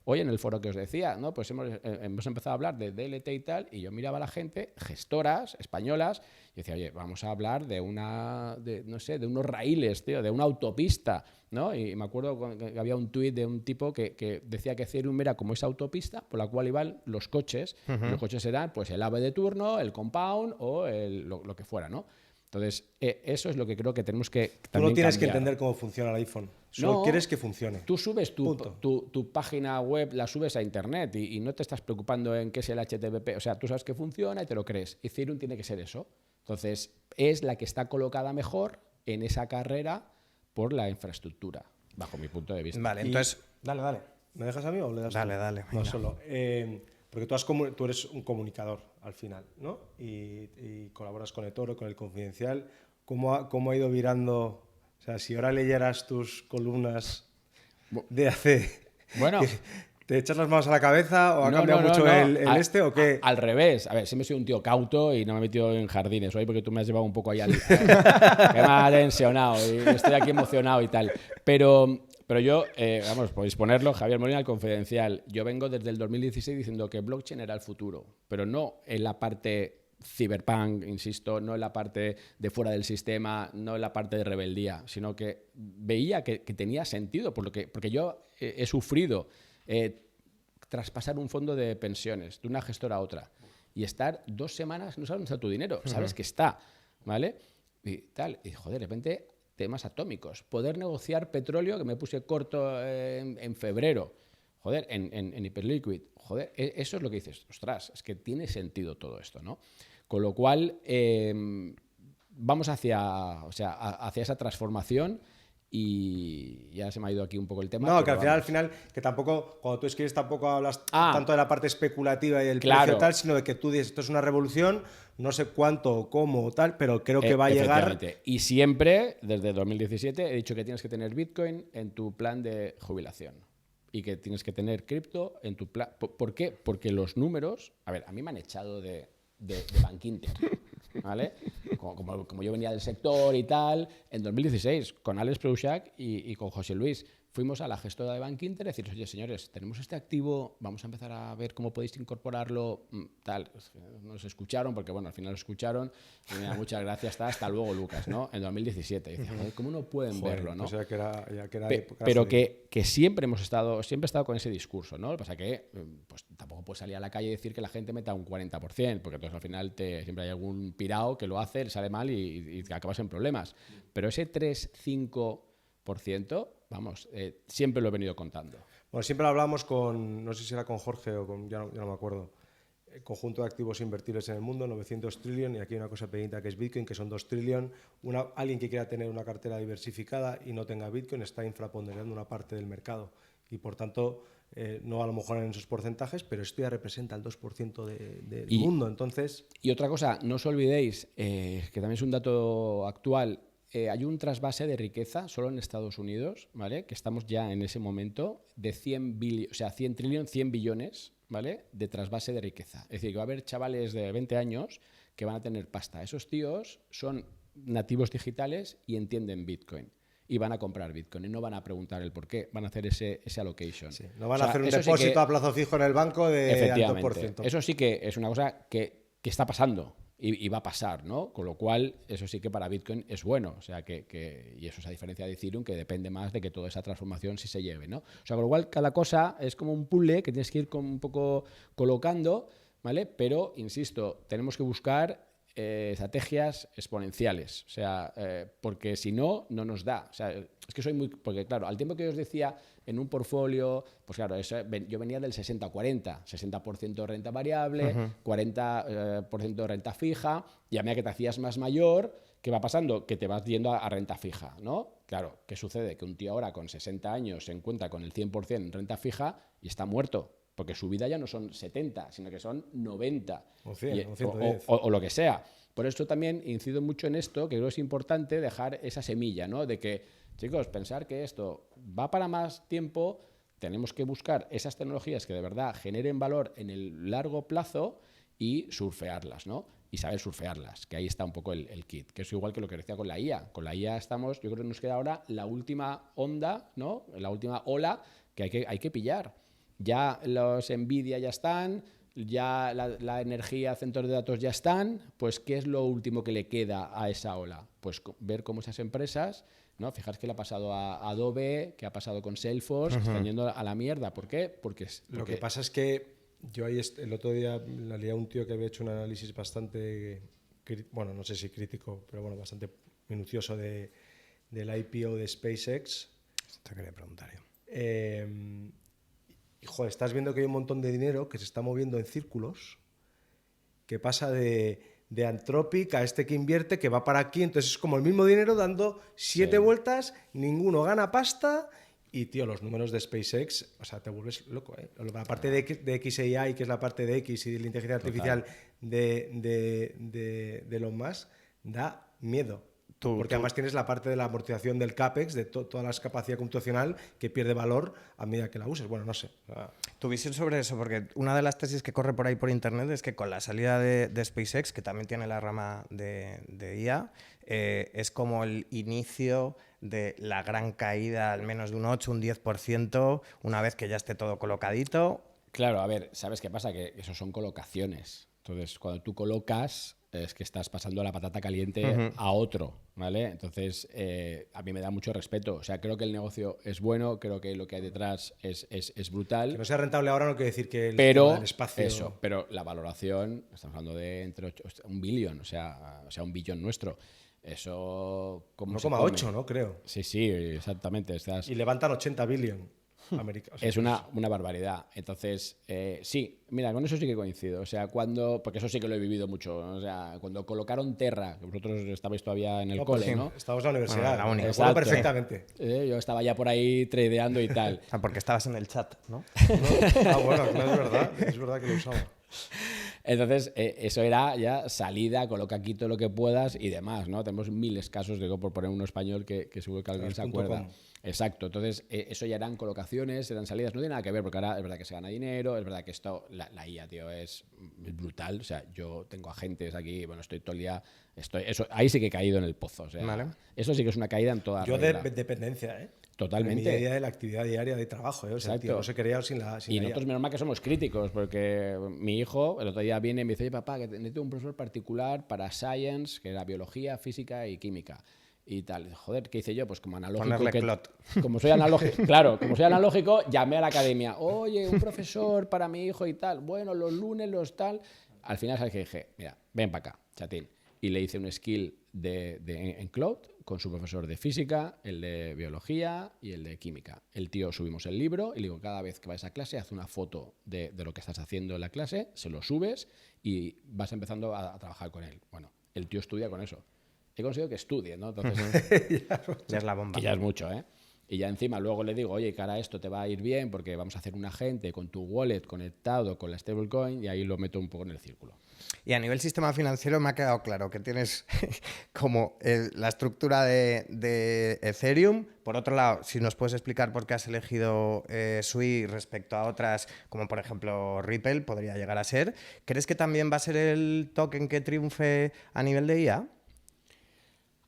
hoy en el foro que os decía, ¿no? Pues hemos empezado a hablar de DLT y tal, y yo miraba a la gente, gestoras españolas, y decía, oye, vamos a hablar de unos raíles, tío, de una autopista, ¿no? Y me acuerdo que había un tuit de un tipo que decía que Ethereum era como esa autopista por la cual iban los coches, y los coches eran pues el AVE de turno, el compound o lo que fuera, ¿no? Entonces, eso es lo que creo que tenemos que Tú también no tienes cambiar. que entender cómo funciona el iPhone. Solo No, quieres que funcione. Tú subes Punto. tu página web, la subes a internet y no te estás preocupando en qué es el HTTP. O sea, tú sabes que funciona y te lo crees. Ethereum tiene que ser eso. Entonces, es la que está colocada mejor en esa carrera por la infraestructura, bajo mi punto de vista. Vale, entonces... Dale. ¿Me dejas a mí o le das Dale, tú? dale, No, venga. solo. Porque tú eres un comunicador al final, ¿no? Y colaboras con eToro, con El Confidencial. ¿Cómo ha ido virando? O sea, si ahora leyeras tus columnas de hace... Bueno. ¿Te echas las manos a la cabeza o ha No, cambiado no, mucho no. el este o qué? Al revés. A ver, siempre he sido un tío cauto y no me he metido en jardines hoy porque tú me has llevado un poco ahí al... que me ha tensionado y estoy aquí emocionado y tal. Pero yo, vamos, podéis ponerlo, Javier Molina, El Confidencial. Yo vengo desde el 2016 diciendo que blockchain era el futuro, pero no en la parte cyberpunk, insisto, no en la parte de fuera del sistema, no en la parte de rebeldía, sino que veía que tenía sentido, porque yo he sufrido traspasar un fondo de pensiones de una gestora a otra y estar 2 semanas, no sabes dónde está tu dinero, sabes que está, ¿vale? Y tal, y joder, de repente temas atómicos, poder negociar petróleo, que me puse corto en febrero, joder, en Hyperliquid, joder, eso es lo que dices, ostras, es que tiene sentido todo esto, ¿no? Con lo cual, vamos hacia esa transformación y ya se me ha ido aquí un poco el tema. No, que pero al final, que tampoco, cuando tú escribes tampoco hablas Ah. tanto de la parte especulativa y del Claro. precio tal, sino de que tú dices, esto es una revolución, no sé cuánto, cómo o tal, pero creo que va a llegar... Efectivamente. Y siempre, desde 2017, he dicho que tienes que tener Bitcoin en tu plan de jubilación y que tienes que tener cripto en tu plan. ¿Por qué? Porque los números... A ver, a mí me han echado de Bankinter, ¿vale? Como yo venía del sector y tal, en 2016, con Alex Prouchak y con José Luis, fuimos a la gestora de Bankinter y decir, oye, señores, tenemos este activo, vamos a empezar a ver cómo podéis incorporarlo, tal. Nos escucharon, porque bueno, al final lo escucharon, y mira, muchas gracias, hasta luego, Lucas, ¿no? En 2017. Y decía, joder, ¿cómo no pueden verlo, no? Pues ya que era época Pero jodida. que siempre he estado con ese discurso, ¿no? Lo que pasa que pues, tampoco puedes salir a la calle y decir que la gente meta un 40%, porque entonces al final siempre hay algún pirao que lo hace, le sale mal y acabas en problemas. Pero ese 3-5%, vamos, siempre lo he venido contando. Bueno, siempre hablamos con, no sé si era con Jorge o con, ya no me acuerdo, el conjunto de activos invertibles en el mundo, 900 trillion, y aquí hay una cosa pequeñita que es Bitcoin, que son 2 trillion. Alguien que quiera tener una cartera diversificada y no tenga Bitcoin está infraponderando una parte del mercado y por tanto no a lo mejor en esos porcentajes, pero esto ya representa el 2% del mundo, entonces... Y otra cosa, no os olvidéis, que también es un dato actual, hay un trasvase de riqueza solo en Estados Unidos, ¿vale? Que estamos ya en ese momento de 100 trillion, 100 billones, ¿vale? De trasvase de riqueza. Es decir, que va a haber chavales de 20 años que van a tener pasta. Esos tíos son nativos digitales y entienden Bitcoin. Y van a comprar Bitcoin y no van a preguntar el por qué, van a hacer ese allocation. Sí, no van a hacer un depósito a plazo fijo en el banco de alto por ciento. Eso sí que es una cosa que está pasando y va a pasar, ¿no? Con lo cual, eso sí que para Bitcoin es bueno. O sea, y eso es a diferencia de Ethereum, que depende más de que toda esa transformación sí se lleve, ¿no? O sea, con lo cual, cada cosa es como un puzzle que tienes que ir un poco colocando, ¿vale? Pero, insisto, tenemos que buscar estrategias exponenciales. O sea, porque si no, no nos da. O sea, es que soy muy... Porque claro, al tiempo que yo os decía en un portfolio, pues claro, yo venía del 60-40, 60% renta variable, 40% de renta fija, y a medida que te hacías más mayor, ¿qué va pasando? Que te vas yendo a renta fija, ¿no? Claro, ¿qué sucede? Que un tío ahora con 60 años se encuentra con el 100% en renta fija y está muerto, porque su vida ya no son 70, sino que son 90. O 100, o 110. O lo que sea. Por eso también incido mucho en esto, que creo que es importante dejar esa semilla, ¿no? De que, chicos, pensar que esto va para más tiempo, tenemos que buscar esas tecnologías que de verdad generen valor en el largo plazo y surfearlas, ¿no? Y saber surfearlas, que ahí está un poco el kit, que es igual que lo que decía con la IA. Con la IA estamos, yo creo que nos queda ahora la última onda, ¿no? La última ola que hay que pillar. Ya los Nvidia ya están, ya la energía, centros de datos ya están, pues ¿qué es lo último que le queda a esa ola? Pues ver cómo esas empresas, ¿no? Fijaros que le ha pasado a Adobe, que ha pasado con Salesforce, que están yendo a la mierda. ¿Por qué? Porque Lo que pasa es que yo ahí el otro día la lié a un tío que había hecho un análisis bastante, bueno, no sé si crítico, pero bueno, bastante minucioso del IPO de SpaceX. Esto quería preguntar yo. Y joder, estás viendo que hay un montón de dinero que se está moviendo en círculos, que pasa de Anthropic a este que invierte, que va para aquí, entonces es como el mismo dinero dando 7 vueltas, ninguno gana pasta. Y, tío, los números de SpaceX, o sea, te vuelves loco, ¿eh? La parte de XAI, que es la parte de X y de la inteligencia artificial de Elon Musk, da miedo. Porque además tienes la parte de la amortización del CAPEX, de toda la capacidad computacional que pierde valor a medida que la uses. Bueno, no sé. Tu visión sobre eso, porque una de las tesis que corre por ahí por internet es que con la salida de SpaceX, que también tiene la rama de IA, es como el inicio de la gran caída, al menos de un 8, un 10%, una vez que ya esté todo colocadito. Claro, a ver, ¿sabes qué pasa? Que eso son colocaciones. Entonces, cuando tú colocas, es que estás pasando la patata caliente a otro, ¿vale? Entonces, a mí me da mucho respeto. O sea, creo que el negocio es bueno, creo que lo que hay detrás es brutal. Que no sea rentable ahora no quiere decir que el espacio... Eso, pero la valoración, estamos hablando de entre 8, un billón, o sea, un billón nuestro. Eso... 1,8, ¿no? Creo. Sí, exactamente. Y levantan 80 billion. O sea, es una barbaridad. Entonces, sí, mira, con eso sí que coincido. O sea, porque eso sí que lo he vivido mucho. O sea, cuando colocaron Terra, que vosotros estabais todavía en el cole, sí, ¿no? Estábamos en la universidad. Bueno, la uni. Recuerdo perfectamente. Yo estaba ya por ahí tradeando y tal. Porque estabas en el chat, ¿no? Bueno, claro, es verdad que lo usaba. Entonces, eso era ya salida, coloca aquí todo lo que puedas y demás, ¿no? Tenemos miles casos, digo, por poner uno español que seguro que alguien se acuerda. Exacto, entonces eso ya eran colocaciones, eran salidas, no tiene nada que ver, porque ahora es verdad que se gana dinero, es verdad que esto, la IA, tío, es brutal. O sea, yo tengo agentes aquí, bueno, estoy todo el día, ahí sí que he caído en el pozo. O sea, vale. Eso sí que es una caída en toda Yo regla. de dependencia, ¿eh? Totalmente. Mi día de la actividad diaria de trabajo, ¿eh? O sea, tío, no se quería sin la y nosotros, menos mal que somos críticos, porque mi hijo el otro día viene y me dice, oye, papá, que necesito un profesor particular para Science, que era biología, física y química. Y tal, joder, ¿qué hice yo? Pues como analógico. Como soy analógico, claro, como soy analógico, llamé a la academia. Oye, un profesor para mi hijo y tal. Bueno, los lunes, los tal. Al final, ¿sabes qué dije? Mira, ven para acá, chatín. Y le hice un skill en cloud con su profesor de física, el de biología y el de química. El tío subimos el libro y le digo, cada vez que vayas a clase, haz una foto de lo que estás haciendo en la clase, se lo subes y vas empezando a trabajar con él. Bueno, el tío estudia con eso. He conseguido que estudie, ¿no? Entonces, ya es la bomba. Que ya es mucho, ¿eh? Y ya encima luego le digo, oye, cara, esto te va a ir bien porque vamos a hacer un agente con tu wallet conectado con la stablecoin y ahí lo meto un poco en el círculo. Y a nivel sistema financiero me ha quedado claro que tienes como la estructura de Ethereum. Por otro lado, si nos puedes explicar por qué has elegido Sui respecto a otras, como por ejemplo Ripple, podría llegar a ser. ¿Crees que también va a ser el token que triunfe a nivel de IA?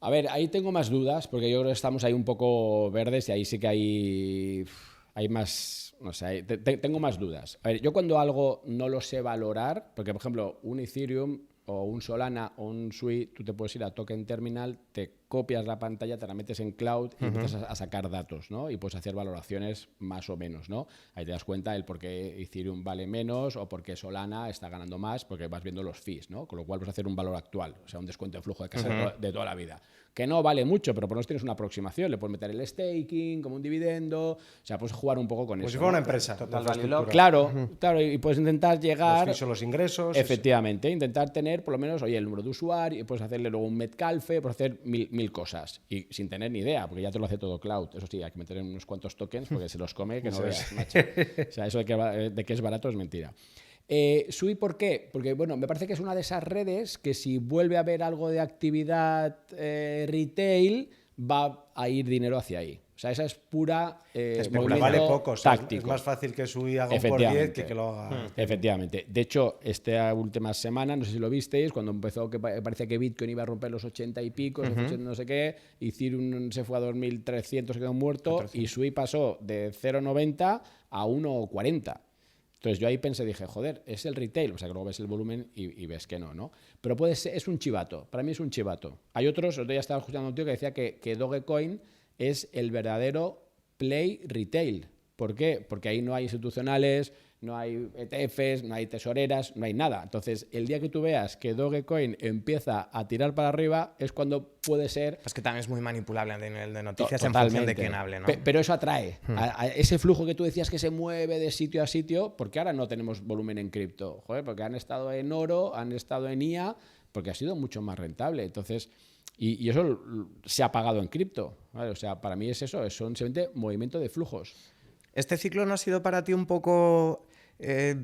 A ver, ahí tengo más dudas, porque yo creo que estamos ahí un poco verdes y ahí sí que hay más, no sé, tengo más dudas. A ver, yo cuando algo no lo sé valorar, porque por ejemplo un Ethereum o un Solana o un Sui, tú te puedes ir a Token Terminal, te copias la pantalla, te la metes en cloud y empiezas a sacar datos, ¿no? Y puedes hacer valoraciones más o menos, ¿no? Ahí te das cuenta el por qué Ethereum vale menos o por qué Solana está ganando más, porque vas viendo los fees, ¿no? Con lo cual vas a hacer un valor actual, o sea, un descuento de flujo de caja de toda la vida. Que no vale mucho, pero por lo menos tienes una aproximación. Le puedes meter el staking como un dividendo, o sea, puedes jugar un poco con eso. Pues si fuera ¿no? una empresa. Total de value infraestructura. lock. Claro, y puedes intentar llegar... Los fees son los ingresos. Efectivamente, intentar tener por lo menos, oye, el número de usuario, y puedes hacerle luego un Metcalfe, puedes hacer mil cosas. Y sin tener ni idea, porque ya te lo hace todo cloud. Eso sí, hay que meter en unos cuantos tokens porque se los come que no veas, macho. O sea, eso de que es barato es mentira. Sui, ¿por qué? Porque, bueno, me parece que es una de esas redes que si vuelve a haber algo de actividad retail, va a ir dinero hacia ahí. O sea, esa es pura movimiento vale poco. O sea, táctico. es más fácil que Sui haga un por 10 que lo haga. Efectivamente. De hecho, esta última semana, no sé si lo visteis, cuando empezó que parecía que Bitcoin iba a romper los 80 y pico, no sé qué, Ethereum se fue a 2.300, se quedó muerto, 400. Y Sui pasó de 0,90 a 1,40. Entonces yo ahí pensé, dije, joder, es el retail, o sea que luego ves el volumen y ves que no, ¿no? Pero puede ser, es un chivato, para mí es un chivato. Hay otros, otro día estaba escuchando a un tío que decía que Dogecoin es el verdadero play retail. ¿Por qué? Porque ahí no hay institucionales, no hay ETFs, no hay tesoreras, no hay nada. Entonces, el día que tú veas que Dogecoin empieza a tirar para arriba es cuando puede ser... Es que también es muy manipulable a nivel de noticias en función de quién hable, ¿no? Pero eso atrae a ese flujo que tú decías que se mueve de sitio a sitio, porque ahora no tenemos volumen en cripto. Joder, porque han estado en oro, han estado en IA, porque ha sido mucho más rentable. Entonces... Y eso se ha pagado en cripto, ¿vale? O sea, para mí es eso, son simplemente movimiento de flujos. ¿Este ciclo no ha sido para ti un poco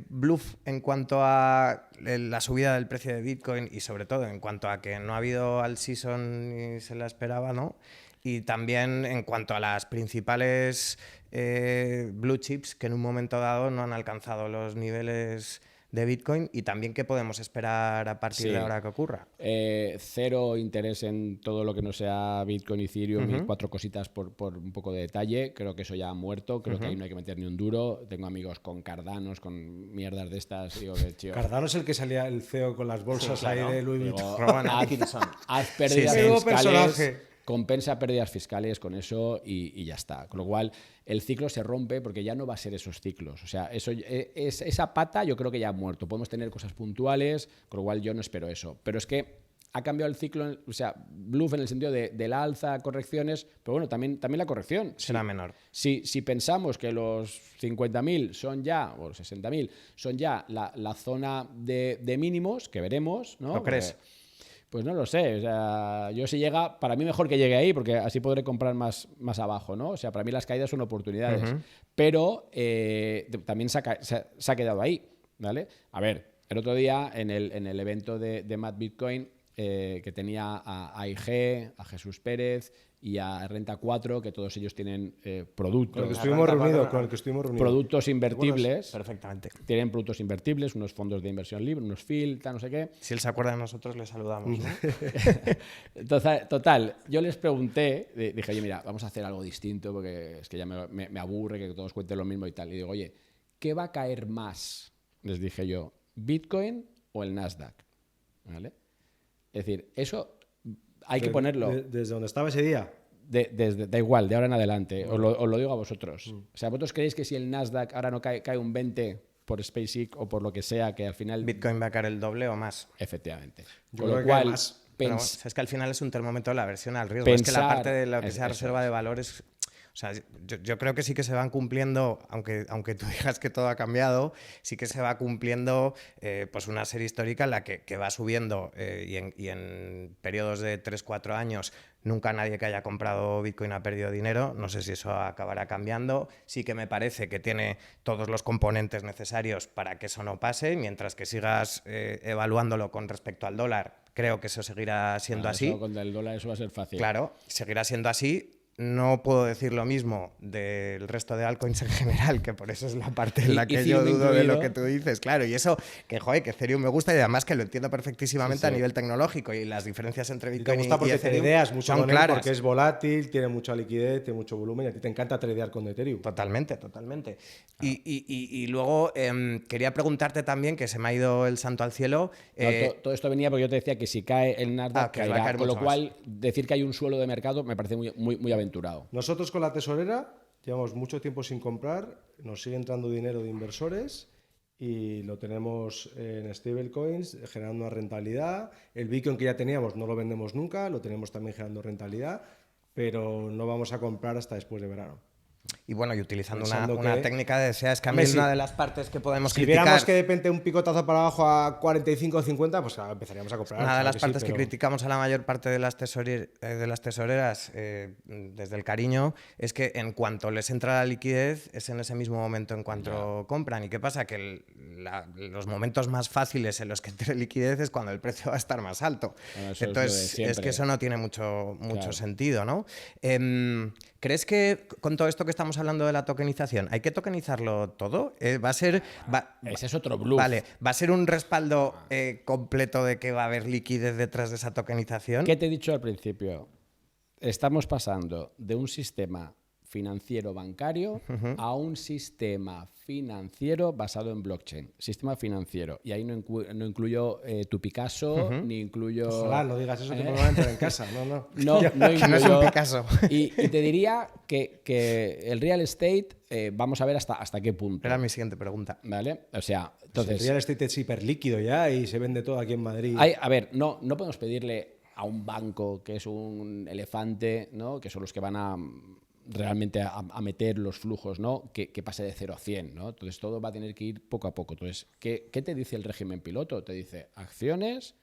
bluff en cuanto a la subida del precio de Bitcoin y sobre todo en cuanto a que no ha habido all season ni se la esperaba, ¿no? Y también en cuanto a las principales blue chips que en un momento dado no han alcanzado los niveles de Bitcoin, y también qué podemos esperar a partir de ahora que ocurra? Cero interés en todo lo que no sea Bitcoin, Ethereum y 4 cositas por un poco de detalle. Creo que eso ya ha muerto, creo que ahí no hay que meter ni un duro. Tengo amigos con Cardanos, con mierdas de estas. Digo, tío, Cardano es el que salía el CEO con las bolsas ahí de Louis Vuitton. Haz pérdidas fiscales. Personaje. Compensa pérdidas fiscales con eso y ya está. Con lo cual, el ciclo se rompe porque ya no va a ser esos ciclos. O sea, esa pata yo creo que ya ha muerto. Podemos tener cosas puntuales, con lo cual yo no espero eso. Pero es que ha cambiado el ciclo, o sea, bluff en el sentido de la alza, correcciones, pero bueno, también la corrección será menor. Si pensamos que los 50.000 son ya, o los 60.000, son ya la zona de mínimos, que veremos, ¿no? ¿Lo crees? Pues no lo sé, o sea, yo si llega, para mí mejor que llegue ahí, porque así podré comprar más abajo, ¿no? O sea, para mí las caídas son oportunidades, pero también se ha quedado ahí, ¿vale? A ver, el otro día en el evento de Mad Bitcoin, que tenía a AIG, a Jesús Pérez y a Renta 4, que todos ellos tienen productos. Con el que estuvimos reunidos. Productos invertibles. Perfectamente. Tienen productos invertibles, unos fondos de inversión libre, unos FIL, no sé qué. Si él se acuerda de nosotros, le saludamos, ¿no? Total, yo les pregunté, dije, oye, mira, vamos a hacer algo distinto porque es que ya me aburre que todos cuenten lo mismo y tal. Y digo, oye, ¿qué va a caer más? Les dije yo, ¿Bitcoin o el Nasdaq? ¿Vale? Es decir, eso hay que ponerlo. ¿Desde donde estaba ese día? Da igual, de ahora en adelante. Os lo digo a vosotros. O sea, ¿vosotros creéis que si el Nasdaq ahora no cae un 20 por SpaceX o por lo que sea, que al final... Bitcoin va a caer el doble o más? Efectivamente. Yo creo que más. Pero es que al final es un termómetro de la versión al riesgo. Es que la parte de lo que sea reserva de valores... O sea, yo creo que sí que se van cumpliendo, aunque tú digas que todo ha cambiado, sí que se va cumpliendo pues una serie histórica en la que va subiendo y en periodos de 3-4 años nunca nadie que haya comprado Bitcoin ha perdido dinero. No sé si eso acabará cambiando. Sí que me parece que tiene todos los componentes necesarios para que eso no pase, mientras que sigas evaluándolo con respecto al dólar. Creo que eso seguirá siendo así. Con el dólar eso va a ser fácil. Claro, seguirá siendo así. No puedo decir lo mismo del resto de altcoins en general, que por eso es la parte en la que yo Ethereum dudo de lo incluido. que tú dices. Claro, y eso, que joder, que Ethereum me gusta y además que lo entiendo perfectísimamente a nivel tecnológico y las diferencias entre Y te Bitcoin gusta y porque Ethereum tradeas mucho son con él, claras. porque es volátil, tiene mucha liquidez, tiene mucho volumen y a ti te encanta tradear con Ethereum. Totalmente, totalmente. Y luego quería preguntarte también, que se me ha ido el santo al cielo. No, todo esto venía porque yo te decía que si cae el Nasdaq, que va a caerá. caer Con lo mucho más. cual, decir que hay un suelo de mercado me parece muy aventurado. Nosotros con la tesorera llevamos mucho tiempo sin comprar, nos sigue entrando dinero de inversores y lo tenemos en stablecoins generando una rentabilidad. El Bitcoin que ya teníamos no lo vendemos nunca, lo tenemos también generando rentabilidad, pero no vamos a comprar hasta después de verano. Y bueno, y utilizando Pensando una que- técnica de SEA, es que a mí Hombre, sí. una de las partes que podemos Si criticar... viéramos que de repente un picotazo para abajo a 45 o 50, pues claro, empezaríamos a comprar. Una de claro las que sí, partes que pero- criticamos a la mayor parte de las tesoreras desde el cariño es que en cuanto les entra la liquidez es en ese mismo momento en cuanto compran. ¿Y qué pasa? Que los momentos más fáciles en los que entre liquidez es cuando el precio va a estar más alto. Bueno, eso es lo de Entonces es siempre. que eso no tiene mucho Claro. sentido, ¿no? ¿Crees que con todo esto que estamos hablando de la tokenización, hay que tokenizarlo todo? ¿Va a ser... Ese es otro bluff. Vale, ¿va a ser un respaldo completo de que va a haber liquidez detrás de esa tokenización? ¿Qué te he dicho al principio? Estamos pasando de un sistema financiero bancario a un sistema financiero basado en blockchain. Sistema financiero. Y ahí no incluyo tu Picasso, ni incluyo... Ojalá no digas eso, que me van a entrar en casa. No, no. No, no Que no es un incluyo... Picasso. Y te diría que el real estate, vamos a ver hasta qué punto. Era mi siguiente pregunta. ¿Vale? O sea, Entonces, entonces... el real estate es hiper líquido ya y se vende todo aquí en Madrid. A ver, no podemos pedirle a un banco que es un elefante, ¿no? Que son los que van a realmente a meter los flujos, ¿no? Que pase de 0 a 100, ¿no? Entonces todo va a tener que ir poco a poco. Entonces, ¿qué te dice el régimen piloto? Te dice acciones,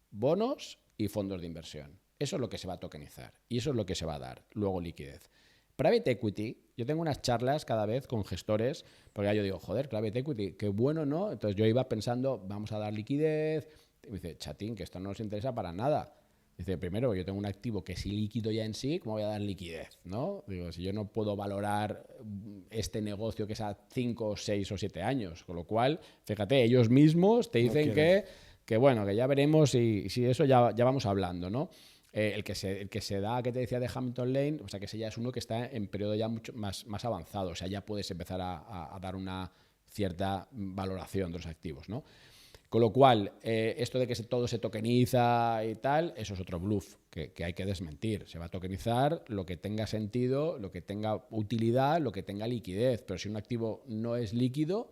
bonos y fondos de inversión. Eso es lo que se va a tokenizar y eso es lo que se va a dar. Luego liquidez. Private equity, yo tengo unas charlas cada vez con gestores, porque ya yo digo, joder, private equity, qué bueno, ¿no? Entonces yo iba pensando, vamos a dar liquidez. Y me dice, chatín, que esto no nos interesa para nada. Dice, primero, yo tengo un activo que es ilíquido ya en sí, ¿cómo voy a dar liquidez? ¿No? Digo, si yo no puedo valorar este negocio que es a 5, 6 o 7 años. Con lo cual, fíjate, ellos mismos te dicen que bueno, que ya veremos si eso ya vamos hablando, ¿no? El que se da, que te decía de Hamilton Lane, o sea, que ese ya es uno que está en periodo ya mucho más avanzado. O sea, ya puedes empezar a dar una cierta valoración de los activos, ¿no? Con lo cual, esto de que todo se tokeniza y tal, eso es otro bluff que hay que desmentir. Se va a tokenizar lo que tenga sentido, lo que tenga utilidad, lo que tenga liquidez. Pero si un activo no es líquido,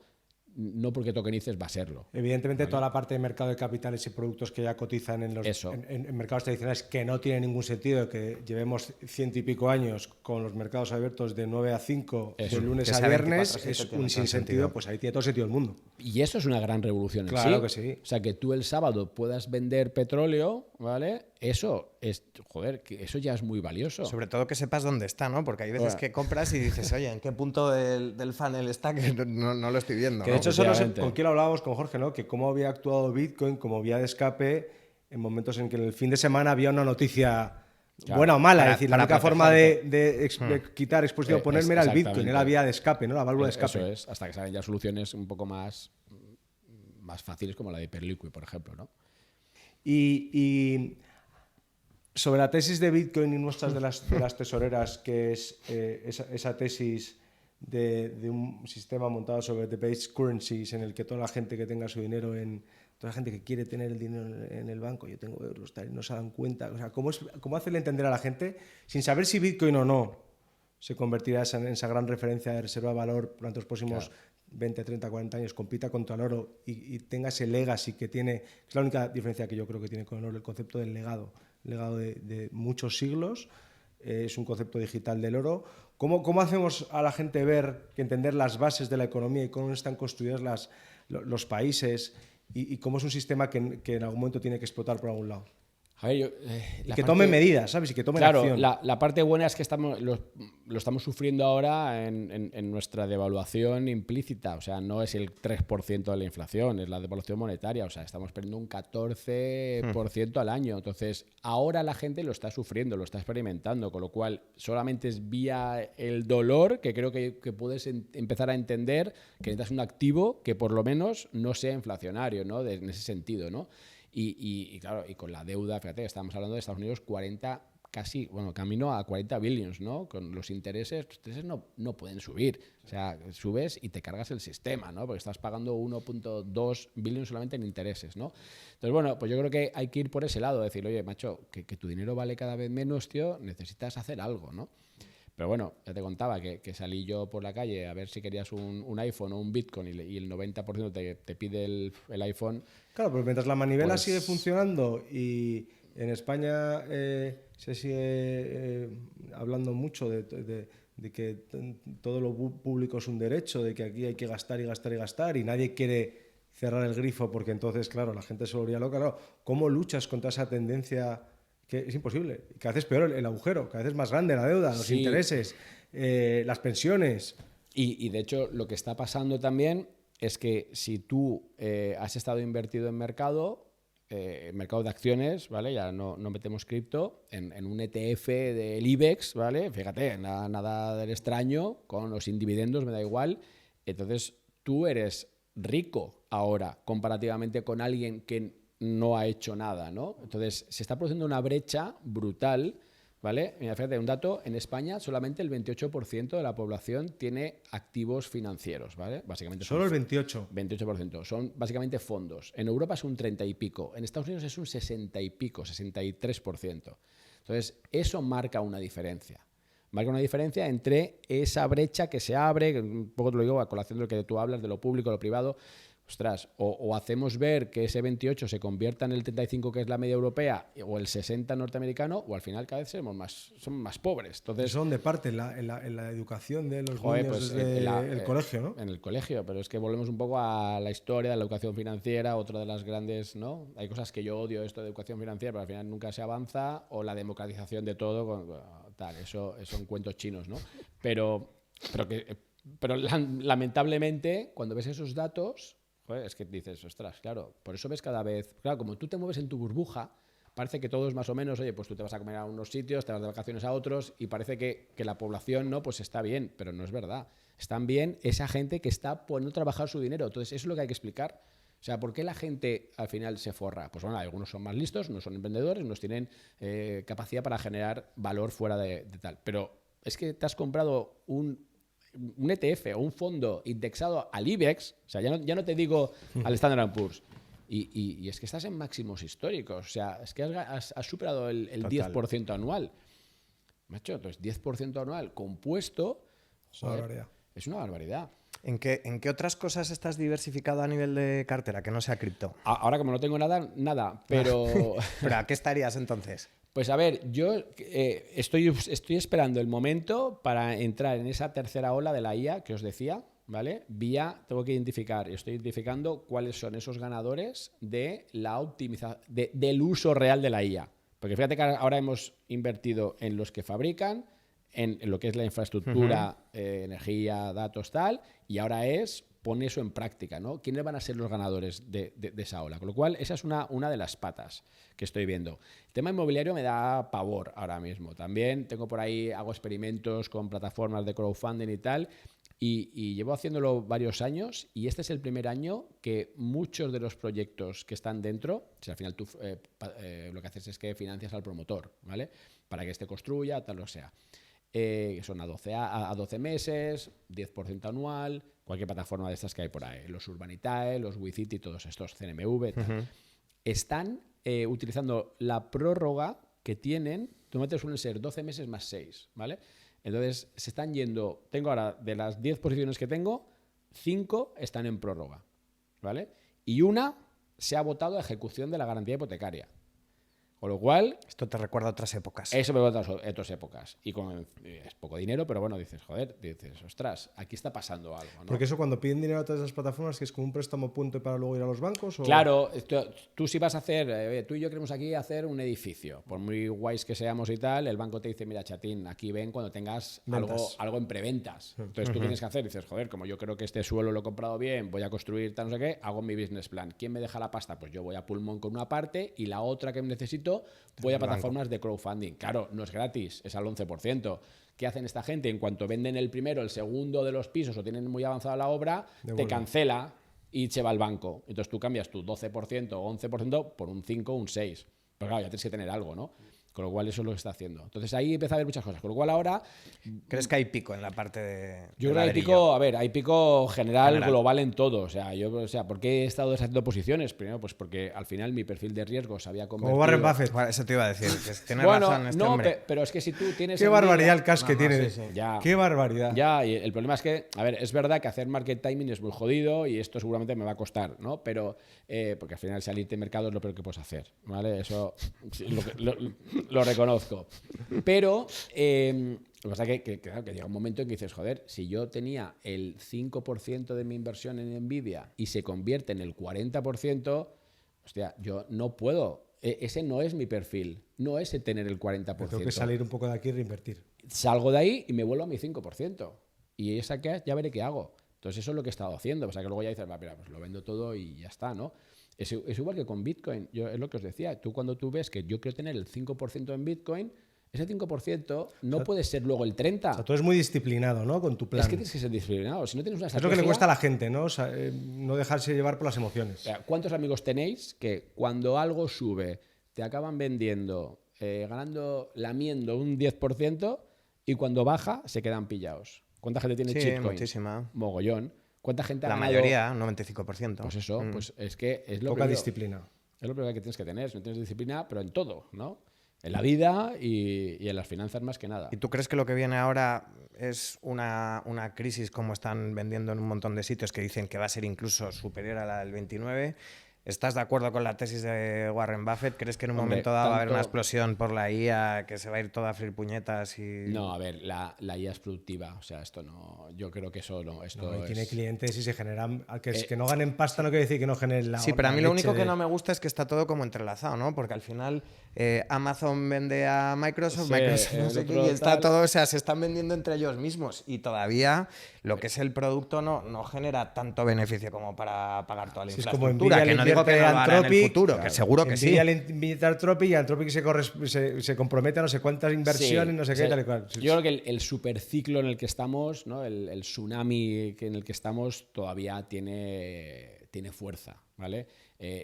no porque tokenices va a serlo. Evidentemente, toda la parte de mercado de capitales y productos que ya cotizan en mercados tradicionales, que no tiene ningún sentido que llevemos 100 y pico años con los mercados abiertos de 9 a 5, de lunes que a sea viernes, 24/7 es tiene un todo sinsentido, sentido. pues ahí tiene todo el sentido del mundo. Y eso es una gran revolución Claro en que sí. O sea, que tú el sábado puedas vender petróleo, ¿vale? Eso es, joder, que eso ya es muy valioso. Sobre todo que sepas dónde está, ¿no? Porque hay veces que compras y dices, oye, ¿en qué punto del funnel está? Que no lo estoy viendo, Que ¿no? de hecho, eso no sé Efectivamente. con quién lo hablábamos con Jorge, ¿no? Que cómo había actuado Bitcoin como vía de escape en momentos en que en el fin de semana había una noticia buena o mala. Para- Es decir, la para única forma protegerte. de quitar exposición, ponerme era el Bitcoin, Exactamente. era la vía de escape, ¿no? La válvula de escape. Eso es, hasta que salen ya soluciones un poco más fáciles como la de Hyperliquid, por ejemplo, ¿no? Y sobre la tesis de Bitcoin y nuestras de las tesoreras, que es esa tesis de un sistema montado sobre debased currencies, en el que toda la gente que tenga su dinero toda la gente que quiere tener el dinero en el banco, yo tengo euros, tal, y no se dan cuenta. O sea, ¿cómo hacerle entender a la gente, sin saber si Bitcoin o no se convertirá en esa gran referencia de reserva de valor durante los próximos 20, 30, 40 años, compita contra el oro y tenga ese legacy que tiene? Es la única diferencia que yo creo que tiene con el oro, el concepto del legado de muchos siglos. Es un concepto digital del oro. ¿Cómo hacemos a la gente ver, que entender las bases de la economía y cómo están construidos los países y cómo es un sistema que en algún momento tiene que explotar por algún lado? A ver, y que tome medidas, ¿sabes? Y que tome acción. La parte buena es que lo estamos sufriendo ahora en nuestra devaluación implícita. O sea, no es el 3% de la inflación, es la devaluación monetaria. O sea, estamos perdiendo un 14% al año. Entonces, ahora la gente lo está sufriendo, lo está experimentando, con lo cual solamente es vía el dolor que creo que puedes empezar a entender que necesitas un activo que por lo menos no sea inflacionario, ¿no? En ese sentido, ¿no? Y claro, y con la deuda, fíjate, estamos hablando de Estados Unidos, camino a 40 billions, ¿no? Con los intereses no pueden subir. O sea, subes y te cargas el sistema, ¿no? Porque estás pagando 1.2 billions solamente en intereses, ¿no? Entonces, bueno, pues yo creo que hay que ir por ese lado, decir, oye, macho, que tu dinero vale cada vez menos, tío, necesitas hacer algo, ¿no? Pero bueno, ya te contaba que salí yo por la calle a ver si querías un iPhone o un Bitcoin y el 90% te pide el iPhone. Claro, pero mientras la manivela sigue funcionando y en España se sigue hablando mucho de que todo lo público es un derecho, de que aquí hay que gastar y gastar y gastar y nadie quiere cerrar el grifo porque entonces, claro, la gente se volvería loca. Claro, ¿cómo luchas contra esa tendencia? Que es imposible, cada vez es peor el agujero, cada vez es más grande la deuda, los intereses, las pensiones. Y de hecho lo que está pasando también es que si tú has estado invertido en mercado de acciones, ¿vale? Ya no metemos cripto, en un ETF del IBEX, ¿vale? Fíjate, nada del extraño, con los individendos, me da igual. Entonces tú eres rico ahora comparativamente con alguien que no ha hecho nada, ¿no? Entonces, se está produciendo una brecha brutal, ¿vale? Mira, fíjate, un dato, en España solamente el 28% de la población tiene activos financieros, ¿vale? Básicamente solo el 28%. 28%. Son básicamente fondos. En Europa es un 30 y pico. En Estados Unidos es un 60 y pico, 63%. Entonces, eso marca una diferencia. Marca una diferencia entre esa brecha que se abre, que un poco te lo digo a colación de lo que tú hablas, de lo público, lo privado. Ostras, o hacemos ver que ese 28 se convierta en el 35 que es la media europea o el 60 norteamericano, o al final cada vez somos más pobres. Entonces, ¿eso dónde parte? En la educación de los niños pues desde el colegio, ¿no? En el colegio, pero es que volvemos un poco a la historia de la educación financiera, otra de las grandes, ¿no? Hay cosas que yo odio esto de educación financiera, pero al final nunca se avanza, o la democratización de todo, tal, eso son cuentos chinos, ¿no? Pero lamentablemente, cuando ves esos datos, es que dices, ostras, claro, por eso ves cada vez, claro, como tú te mueves en tu burbuja, parece que todo es más o menos, oye, pues tú te vas a comer a unos sitios, te vas de vacaciones a otros y parece que la población, no, pues está bien, pero no es verdad. Están bien esa gente que está poniendo a trabajar su dinero. Entonces, eso es lo que hay que explicar. O sea, ¿por qué la gente al final se forra? Pues bueno, algunos son más listos, no son emprendedores, no tienen capacidad para generar valor fuera de tal. Pero es que te has comprado un ETF o un fondo indexado al IBEX, o sea, ya no te digo al Standard & Poor's, y es que estás en máximos históricos, o sea, es que has superado el 10% anual. Macho, entonces 10% anual compuesto, es una barbaridad. ¿En qué otras cosas estás diversificado a nivel de cartera que no sea cripto? Ahora, como no tengo nada, pero... ¿Pero a qué estarías entonces? Pues a ver, yo estoy esperando el momento para entrar en esa tercera ola de la IA que os decía, ¿vale? Tengo que estoy identificando cuáles son esos ganadores de la del uso real de la IA. Porque fíjate que ahora hemos invertido en los que fabrican, en lo que es la infraestructura, energía, datos, tal, y ahora pone eso en práctica, ¿no? ¿Quiénes van a ser los ganadores de esa ola? Con lo cual, esa es una de las patas que estoy viendo. El tema inmobiliario me da pavor ahora mismo. También tengo por ahí, hago experimentos con plataformas de crowdfunding y tal, y llevo haciéndolo varios años, y este es el primer año que muchos de los proyectos que están dentro, si al final tú lo que haces es que financias al promotor, ¿vale? Para que este construya, tal o sea. Son a 12 meses, 10% anual, cualquier plataforma de estas que hay por ahí, los Urbanitae, los WeCity, todos estos, CNMV, tal. Están utilizando la prórroga que tienen, normalmente suelen ser 12 meses más 6, ¿vale? Entonces se están yendo, tengo ahora, de las 10 posiciones que tengo, 5 están en prórroga, ¿vale? Y una se ha votado a ejecución de la garantía hipotecaria. Con lo cual, Esto te recuerda a otras épocas. eso me va a otras épocas. Y es poco dinero, pero bueno, dices, ostras, aquí está pasando algo, ¿no? Porque eso cuando piden dinero a todas esas plataformas, que es como un préstamo punto para luego ir a los bancos. ¿O? Claro, tú si vas a hacer, tú y yo queremos aquí hacer un edificio, por muy guays que seamos y tal, el banco te dice, mira, chatín, aquí ven cuando tengas algo en preventas. Entonces tú tienes que hacer, dices, joder, como yo creo que este suelo lo he comprado bien, voy a construir tal, no sé qué, hago mi business plan. ¿Quién me deja la pasta? Pues yo voy a Pulmón con una parte y la otra que necesito voy a plataformas de crowdfunding. Claro, no es gratis, es al 11%. ¿Qué hacen esta gente? En cuanto venden el primero, el segundo de los pisos o tienen muy avanzada la obra, te cancela y se va al banco. Entonces tú cambias tu 12% o 11% por un 5 o un 6. Pero claro, ya tienes que tener algo, ¿no? Con lo cual eso es lo que está haciendo. Entonces ahí empieza a haber muchas cosas. Con lo cual ahora... ¿Crees que hay pico en la parte de Yo creo que hay pico general, global en todo. O sea, ¿por qué he estado deshaciendo posiciones? Primero, pues porque al final mi perfil de riesgo se había convertido... Como Warren Buffett. Bueno, eso te iba a decir. Que tienes Bueno, razón este hombre. pero es que si tú tienes... Qué barbaridad el cash que No, tiene. sí. Ya. Qué barbaridad. Ya, y el problema es que, a ver, es verdad que hacer market timing es muy jodido y esto seguramente me va a costar, ¿no? Pero, porque al final salirte de mercado es lo peor que puedes hacer, ¿vale? Eso sí, lo reconozco. Pero, lo que pasa es que llega un momento en que dices, joder, si yo tenía el 5% de mi inversión en Nvidia y se convierte en el 40%, hostia, yo no puedo. Ese no es mi perfil, no es el tener el 40%. Tengo que salir un poco de aquí y reinvertir. Salgo de ahí y me vuelvo a mi 5%. Y esa que ya veré qué hago. Entonces eso es lo que he estado haciendo. O sea que luego ya dices, mira, pues lo vendo todo y ya está, ¿no? Es igual que con Bitcoin. Es lo que os decía. Cuando tú ves que yo quiero tener el 5% en Bitcoin, ese 5% no puede ser luego el 30%. O sea, tú eres muy disciplinado, ¿no? Con tu plan. Es que tienes que ser disciplinado. Si no tienes una Es estrategia... lo que le cuesta a la gente, ¿no? O sea, no dejarse llevar por las emociones. O sea, ¿cuántos amigos tenéis que cuando algo sube te acaban vendiendo, lamiendo un 10% y cuando baja se quedan pillados? ¿Cuánta gente tiene shitcoin? Muchísima. Mogollón. ¿Cuánta gente ha La ganado? mayoría, un 95%. Pues eso, pues es que es lo Poca primero. disciplina. Es lo primero que tienes que tener. Si no tienes disciplina, pero en todo, ¿no? En la vida y en las finanzas más que nada. ¿Y tú crees que lo que viene ahora es una crisis como están vendiendo en un montón de sitios que dicen que va a ser incluso superior a la del 29? ¿Estás de acuerdo con la tesis de Warren Buffett? ¿Crees que en un momento dado va a haber una explosión por la IA, que se va a ir toda a freír puñetas? No, a ver, la IA es productiva. O sea, esto no... Yo creo que eso no... Esto No, y tiene es... clientes y se generan... Que no ganen pasta no quiere decir que no generen la... Sí, pero a mí la lo único leche que no me gusta es que está todo como entrelazado, ¿no? Porque al final Amazon vende a Microsoft, Sí, Microsoft no el sé qué, otro y está tal. todo, o sea, se están vendiendo entre ellos mismos y todavía lo que es el producto no genera tanto beneficio como para pagar toda la Sí, es como infraestructura, Nvidia que no digo que no lo hará en el futuro, claro, que seguro que sí. Nvidia le invita a Anthropic y Anthropic se compromete a no sé cuántas inversiones, Sí, no sé o qué, sea, tal y cual. Yo creo que el superciclo en el que estamos, ¿no? El tsunami en el que estamos todavía tiene fuerza, ¿vale?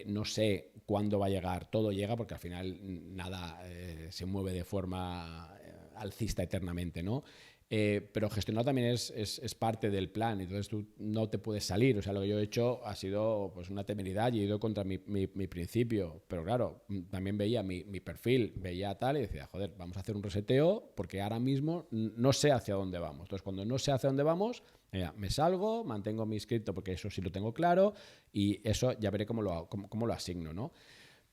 No sé cuándo va a llegar. Todo llega porque al final nada se mueve de forma alcista eternamente, ¿no? Pero gestionar también es parte del plan, entonces tú no te puedes salir. O sea, lo que yo he hecho ha sido pues, una temeridad y he ido contra mi principio. Pero claro, también veía mi perfil, veía tal y decía, joder, vamos a hacer un reseteo porque ahora mismo no sé hacia dónde vamos. Entonces, cuando no sé hacia dónde vamos, me salgo, mantengo mi cripto porque eso sí lo tengo claro y eso ya veré cómo lo asigno, ¿no?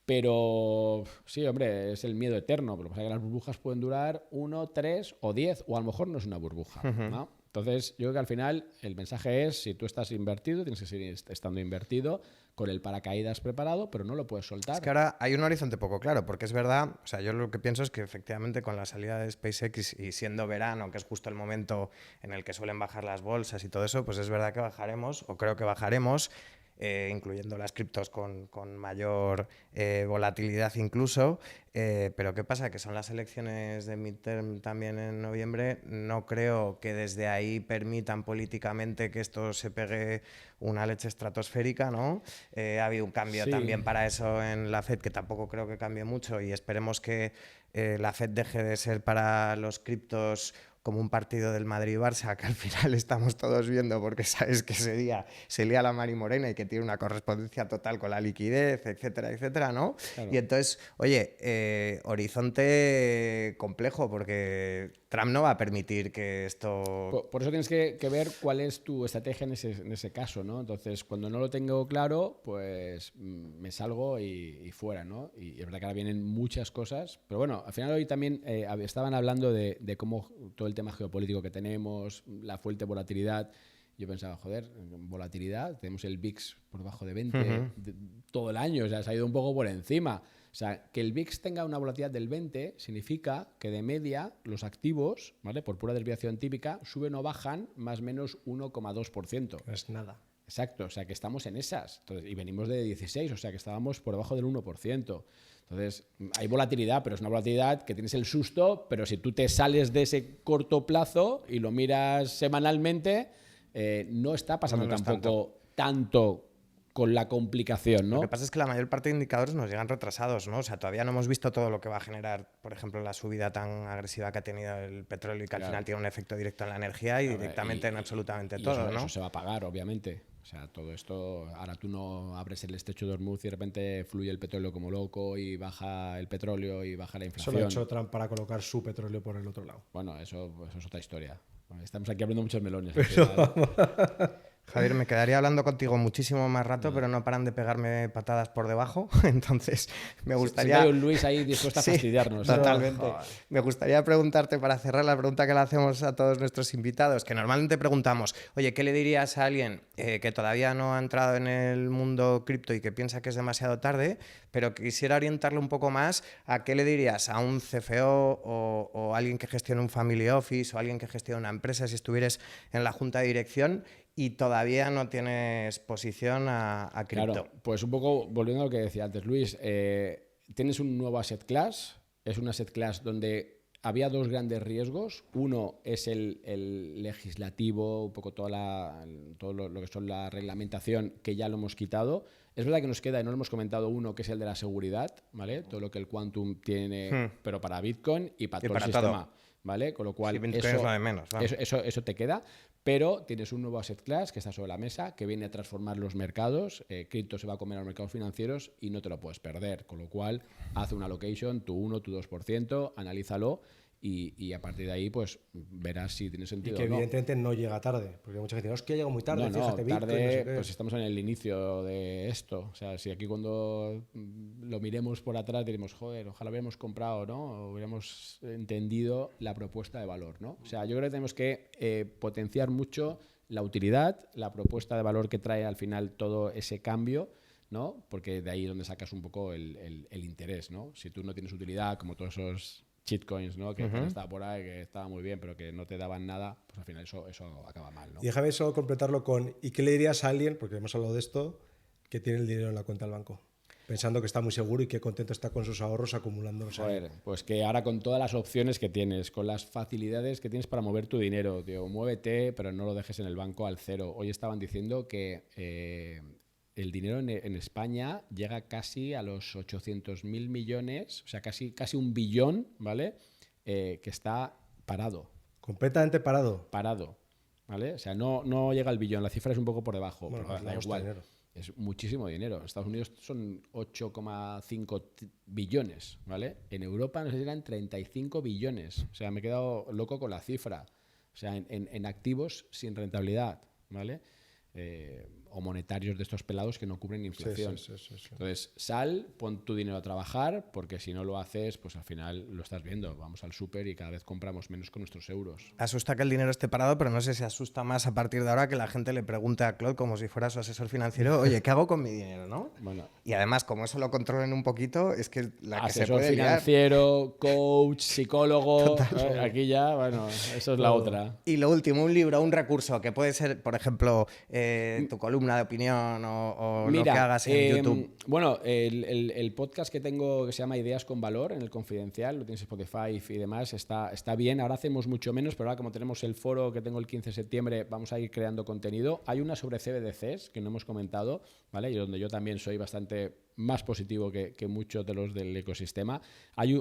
Pero sí, hombre, es el miedo eterno. Pero lo que pasa es que las burbujas pueden durar 1, 3 o 10, o a lo mejor no es una burbuja, ¿no? Entonces, yo creo que al final el mensaje es, si tú estás invertido, tienes que seguir estando invertido con el paracaídas preparado, pero no lo puedes soltar. Es que ahora hay un horizonte poco claro, porque es verdad, o sea, yo lo que pienso es que efectivamente con la salida de SpaceX y siendo verano, que es justo el momento en el que suelen bajar las bolsas y todo eso, pues es verdad que bajaremos, o creo que bajaremos, incluyendo las criptos con mayor volatilidad incluso, pero ¿qué pasa? Que son las elecciones de midterm también en noviembre, no creo que desde ahí permitan políticamente que esto se pegue una leche estratosférica, ¿no? Ha habido un cambio también para eso en la FED, que tampoco creo que cambie mucho y esperemos que la FED deje de ser para los criptos como un partido del Madrid-Barça, que al final estamos todos viendo porque sabes que ese día se lía la Mari Morena y que tiene una correspondencia total con la liquidez, etcétera, etcétera, ¿no? Claro. Y entonces, oye, horizonte complejo porque Trump no va a permitir que esto... Por eso tienes que ver cuál es tu estrategia en ese caso, ¿no? Entonces, cuando no lo tengo claro, pues me salgo y fuera, ¿no? Y es verdad que ahora vienen muchas cosas, pero bueno, al final hoy también estaban hablando de cómo todo el tema geopolítico que tenemos, la fuerte volatilidad. Yo pensaba, joder, volatilidad, tenemos el VIX por debajo de 20 todo el año, o sea, se ha ido un poco por encima. O sea, que el VIX tenga una volatilidad del 20 significa que de media los activos, ¿vale? Por pura desviación típica, suben o bajan más o menos 1,2%. Es nada. Exacto, o sea que estamos en esas. Entonces, y venimos de 16, o sea que estábamos por debajo del 1%. Entonces, hay volatilidad, pero es una volatilidad que tienes el susto, pero si tú te sales de ese corto plazo y lo miras semanalmente, no está pasando No es tampoco tanto con la complicación, ¿no? Lo que pasa es que la mayor parte de indicadores nos llegan retrasados, ¿no? O sea, todavía no hemos visto todo lo que va a generar, por ejemplo, la subida tan agresiva que ha tenido el petróleo y que al final tiene un efecto directo en la energía y directamente en absolutamente todo, eso, ¿no? eso se va a pagar, obviamente. O sea, todo esto, ahora tú no abres el estrecho de Hormuz y de repente fluye el petróleo como loco y baja el petróleo y baja la inflación. Eso lo ha hecho Trump para colocar su petróleo por el otro lado. Bueno, eso es otra historia. Estamos aquí abriendo muchos melones. Javier, me quedaría hablando contigo muchísimo más rato, pero no paran de pegarme patadas por debajo. Entonces, me gustaría... Sí, hay un Luis ahí dispuesto a fastidiarnos. Totalmente. Joder. Me gustaría preguntarte, para cerrar la pregunta que le hacemos a todos nuestros invitados, que normalmente preguntamos, oye, ¿qué le dirías a alguien que todavía no ha entrado en el mundo cripto y que piensa que es demasiado tarde, pero quisiera orientarle un poco más a qué le dirías a un CFO o alguien que gestione un family office o alguien que gestione una empresa si estuvieras en la junta de dirección y todavía no tienes posición a cripto? Claro, pues un poco volviendo a lo que decía antes, Luis, tienes un nuevo asset class, es un asset class donde había dos grandes riesgos. Uno es el legislativo, un poco todo lo que son la reglamentación, que ya lo hemos quitado. Es verdad que nos queda, y no lo hemos comentado, uno que es el de la seguridad, ¿vale? Todo lo que el Quantum tiene, pero para Bitcoin y para todo el sistema. ¿Vale? Con lo cual, Sí, Bitcoin es lo de menos, eso te queda, pero tienes un nuevo asset class que está sobre la mesa, que viene a transformar los mercados. Cripto se va a comer a los mercados financieros y no te lo puedes perder. Con lo cual, haz una allocation, tu 1, tu 2%, analízalo y a partir de ahí, pues verás si tiene sentido. Y que o no. evidentemente no llega tarde, porque mucha gente dice, es que llega muy tarde, No, fíjate, Bitcoin, tarde, no sé qué. pues estamos en el inicio de esto. O sea, si aquí cuando lo miremos por atrás diremos, joder, ojalá hubiéramos comprado, ¿no? O hubiéramos entendido la propuesta de valor, ¿no? O sea, yo creo que tenemos que potenciar mucho la utilidad, la propuesta de valor que trae al final todo ese cambio, ¿no? Porque de ahí es donde sacas un poco el interés, ¿no? Si tú no tienes utilidad, como todos esos shitcoins, ¿no? Que estaba por ahí, que estaba muy bien, pero que no te daban nada, pues al final eso acaba mal, ¿no? Y déjame solo completarlo con, ¿y qué le dirías a alguien, porque hemos hablado de esto, que tiene el dinero en la cuenta del banco? Pensando que está muy seguro y que contento está con sus ahorros acumulándolos ahí. Joder, pues que ahora con todas las opciones que tienes, con las facilidades que tienes para mover tu dinero, tío, muévete, pero no lo dejes en el banco al cero. Hoy estaban diciendo que el dinero en España llega casi a los 800.000 millones, o sea, casi un billón, ¿vale? Que está parado. Completamente parado. Parado, ¿vale? O sea, no llega al billón, la cifra es un poco por debajo, Bueno, pero pues da igual. dinero. Es muchísimo dinero. En Estados Unidos son 8,5 billones, ¿vale? En Europa nos eran 35 billones. O sea, me he quedado loco con la cifra. O sea, en activos sin rentabilidad, ¿vale? O monetarios de estos pelados que no cubren inflación. Sí. Entonces, pon tu dinero a trabajar, porque si no lo haces, pues al final lo estás viendo. Vamos al súper y cada vez compramos menos con nuestros euros. Asusta que el dinero esté parado, pero no sé si asusta más a partir de ahora que la gente le pregunte a Claude como si fuera su asesor financiero, oye, ¿qué hago con mi dinero, no? Bueno, Y además, como eso lo controlen un poquito, es que la que se asesor puede liar. financiero, coach, psicólogo, aquí ya, bueno, eso es la otra. Y lo último, un libro, un recurso, que puede ser, por ejemplo, tu columna de opinión o lo que hagas en YouTube. Bueno, el podcast que tengo que se llama Ideas con Valor, en el Confidencial, lo tienes en Spotify y demás, está bien. Ahora hacemos mucho menos, pero ahora como tenemos el foro que tengo el 15 de septiembre, vamos a ir creando contenido. Hay una sobre CBDCs que no hemos comentado, ¿vale? Y donde yo también soy bastante más positivo que muchos de los del ecosistema. Hay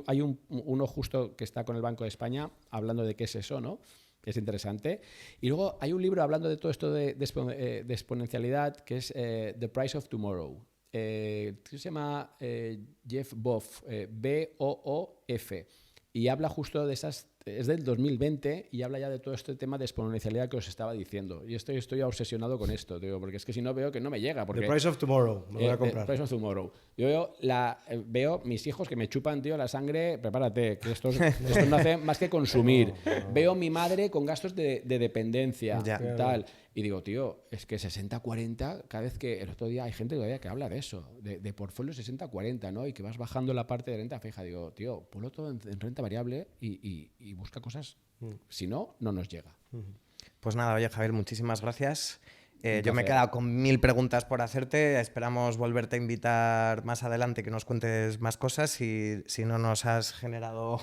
uno justo que está con el Banco de España hablando de qué es eso, ¿no? Es interesante. Y luego hay un libro hablando de todo esto de exponencialidad que es The Price of Tomorrow. Se llama Jeff Boff, B-O-O-F. Y habla justo de esas es del 2020 y habla ya de todo este tema de exponencialidad que os estaba diciendo. Y estoy obsesionado con esto, tío, porque es que si no veo que no me llega. Porque, The Price of Tomorrow, me voy a comprar. The Price of Tomorrow. Yo veo mis hijos que me chupan, tío, la sangre, prepárate, que esto no hace más que consumir. Veo mi madre con gastos de dependencia y tal. Y digo, tío, es que 60-40, cada vez que... El otro día hay gente todavía que habla de eso, de portfolio 60-40, ¿no? Y que vas bajando la parte de renta fija. Digo, tío, ponlo todo en renta variable y busca cosas. Si no, no nos llega. Pues nada, oye, Javier, muchísimas gracias. Yo me he quedado con 1000 preguntas por hacerte. Esperamos volverte a invitar más adelante, que nos cuentes más cosas. Y si no nos has generado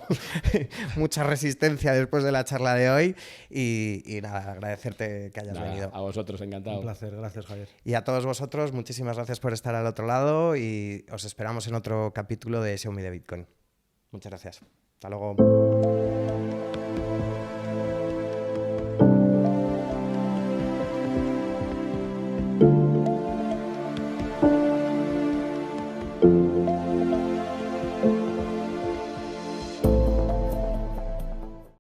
mucha resistencia después de la charla de hoy. Y nada, agradecerte que hayas venido. A vosotros, encantado. Un placer, gracias, Javier. Y a todos vosotros, muchísimas gracias por estar al otro lado. Y os esperamos en otro capítulo de Xiaomi de Bitcoin. Muchas gracias. Hasta luego.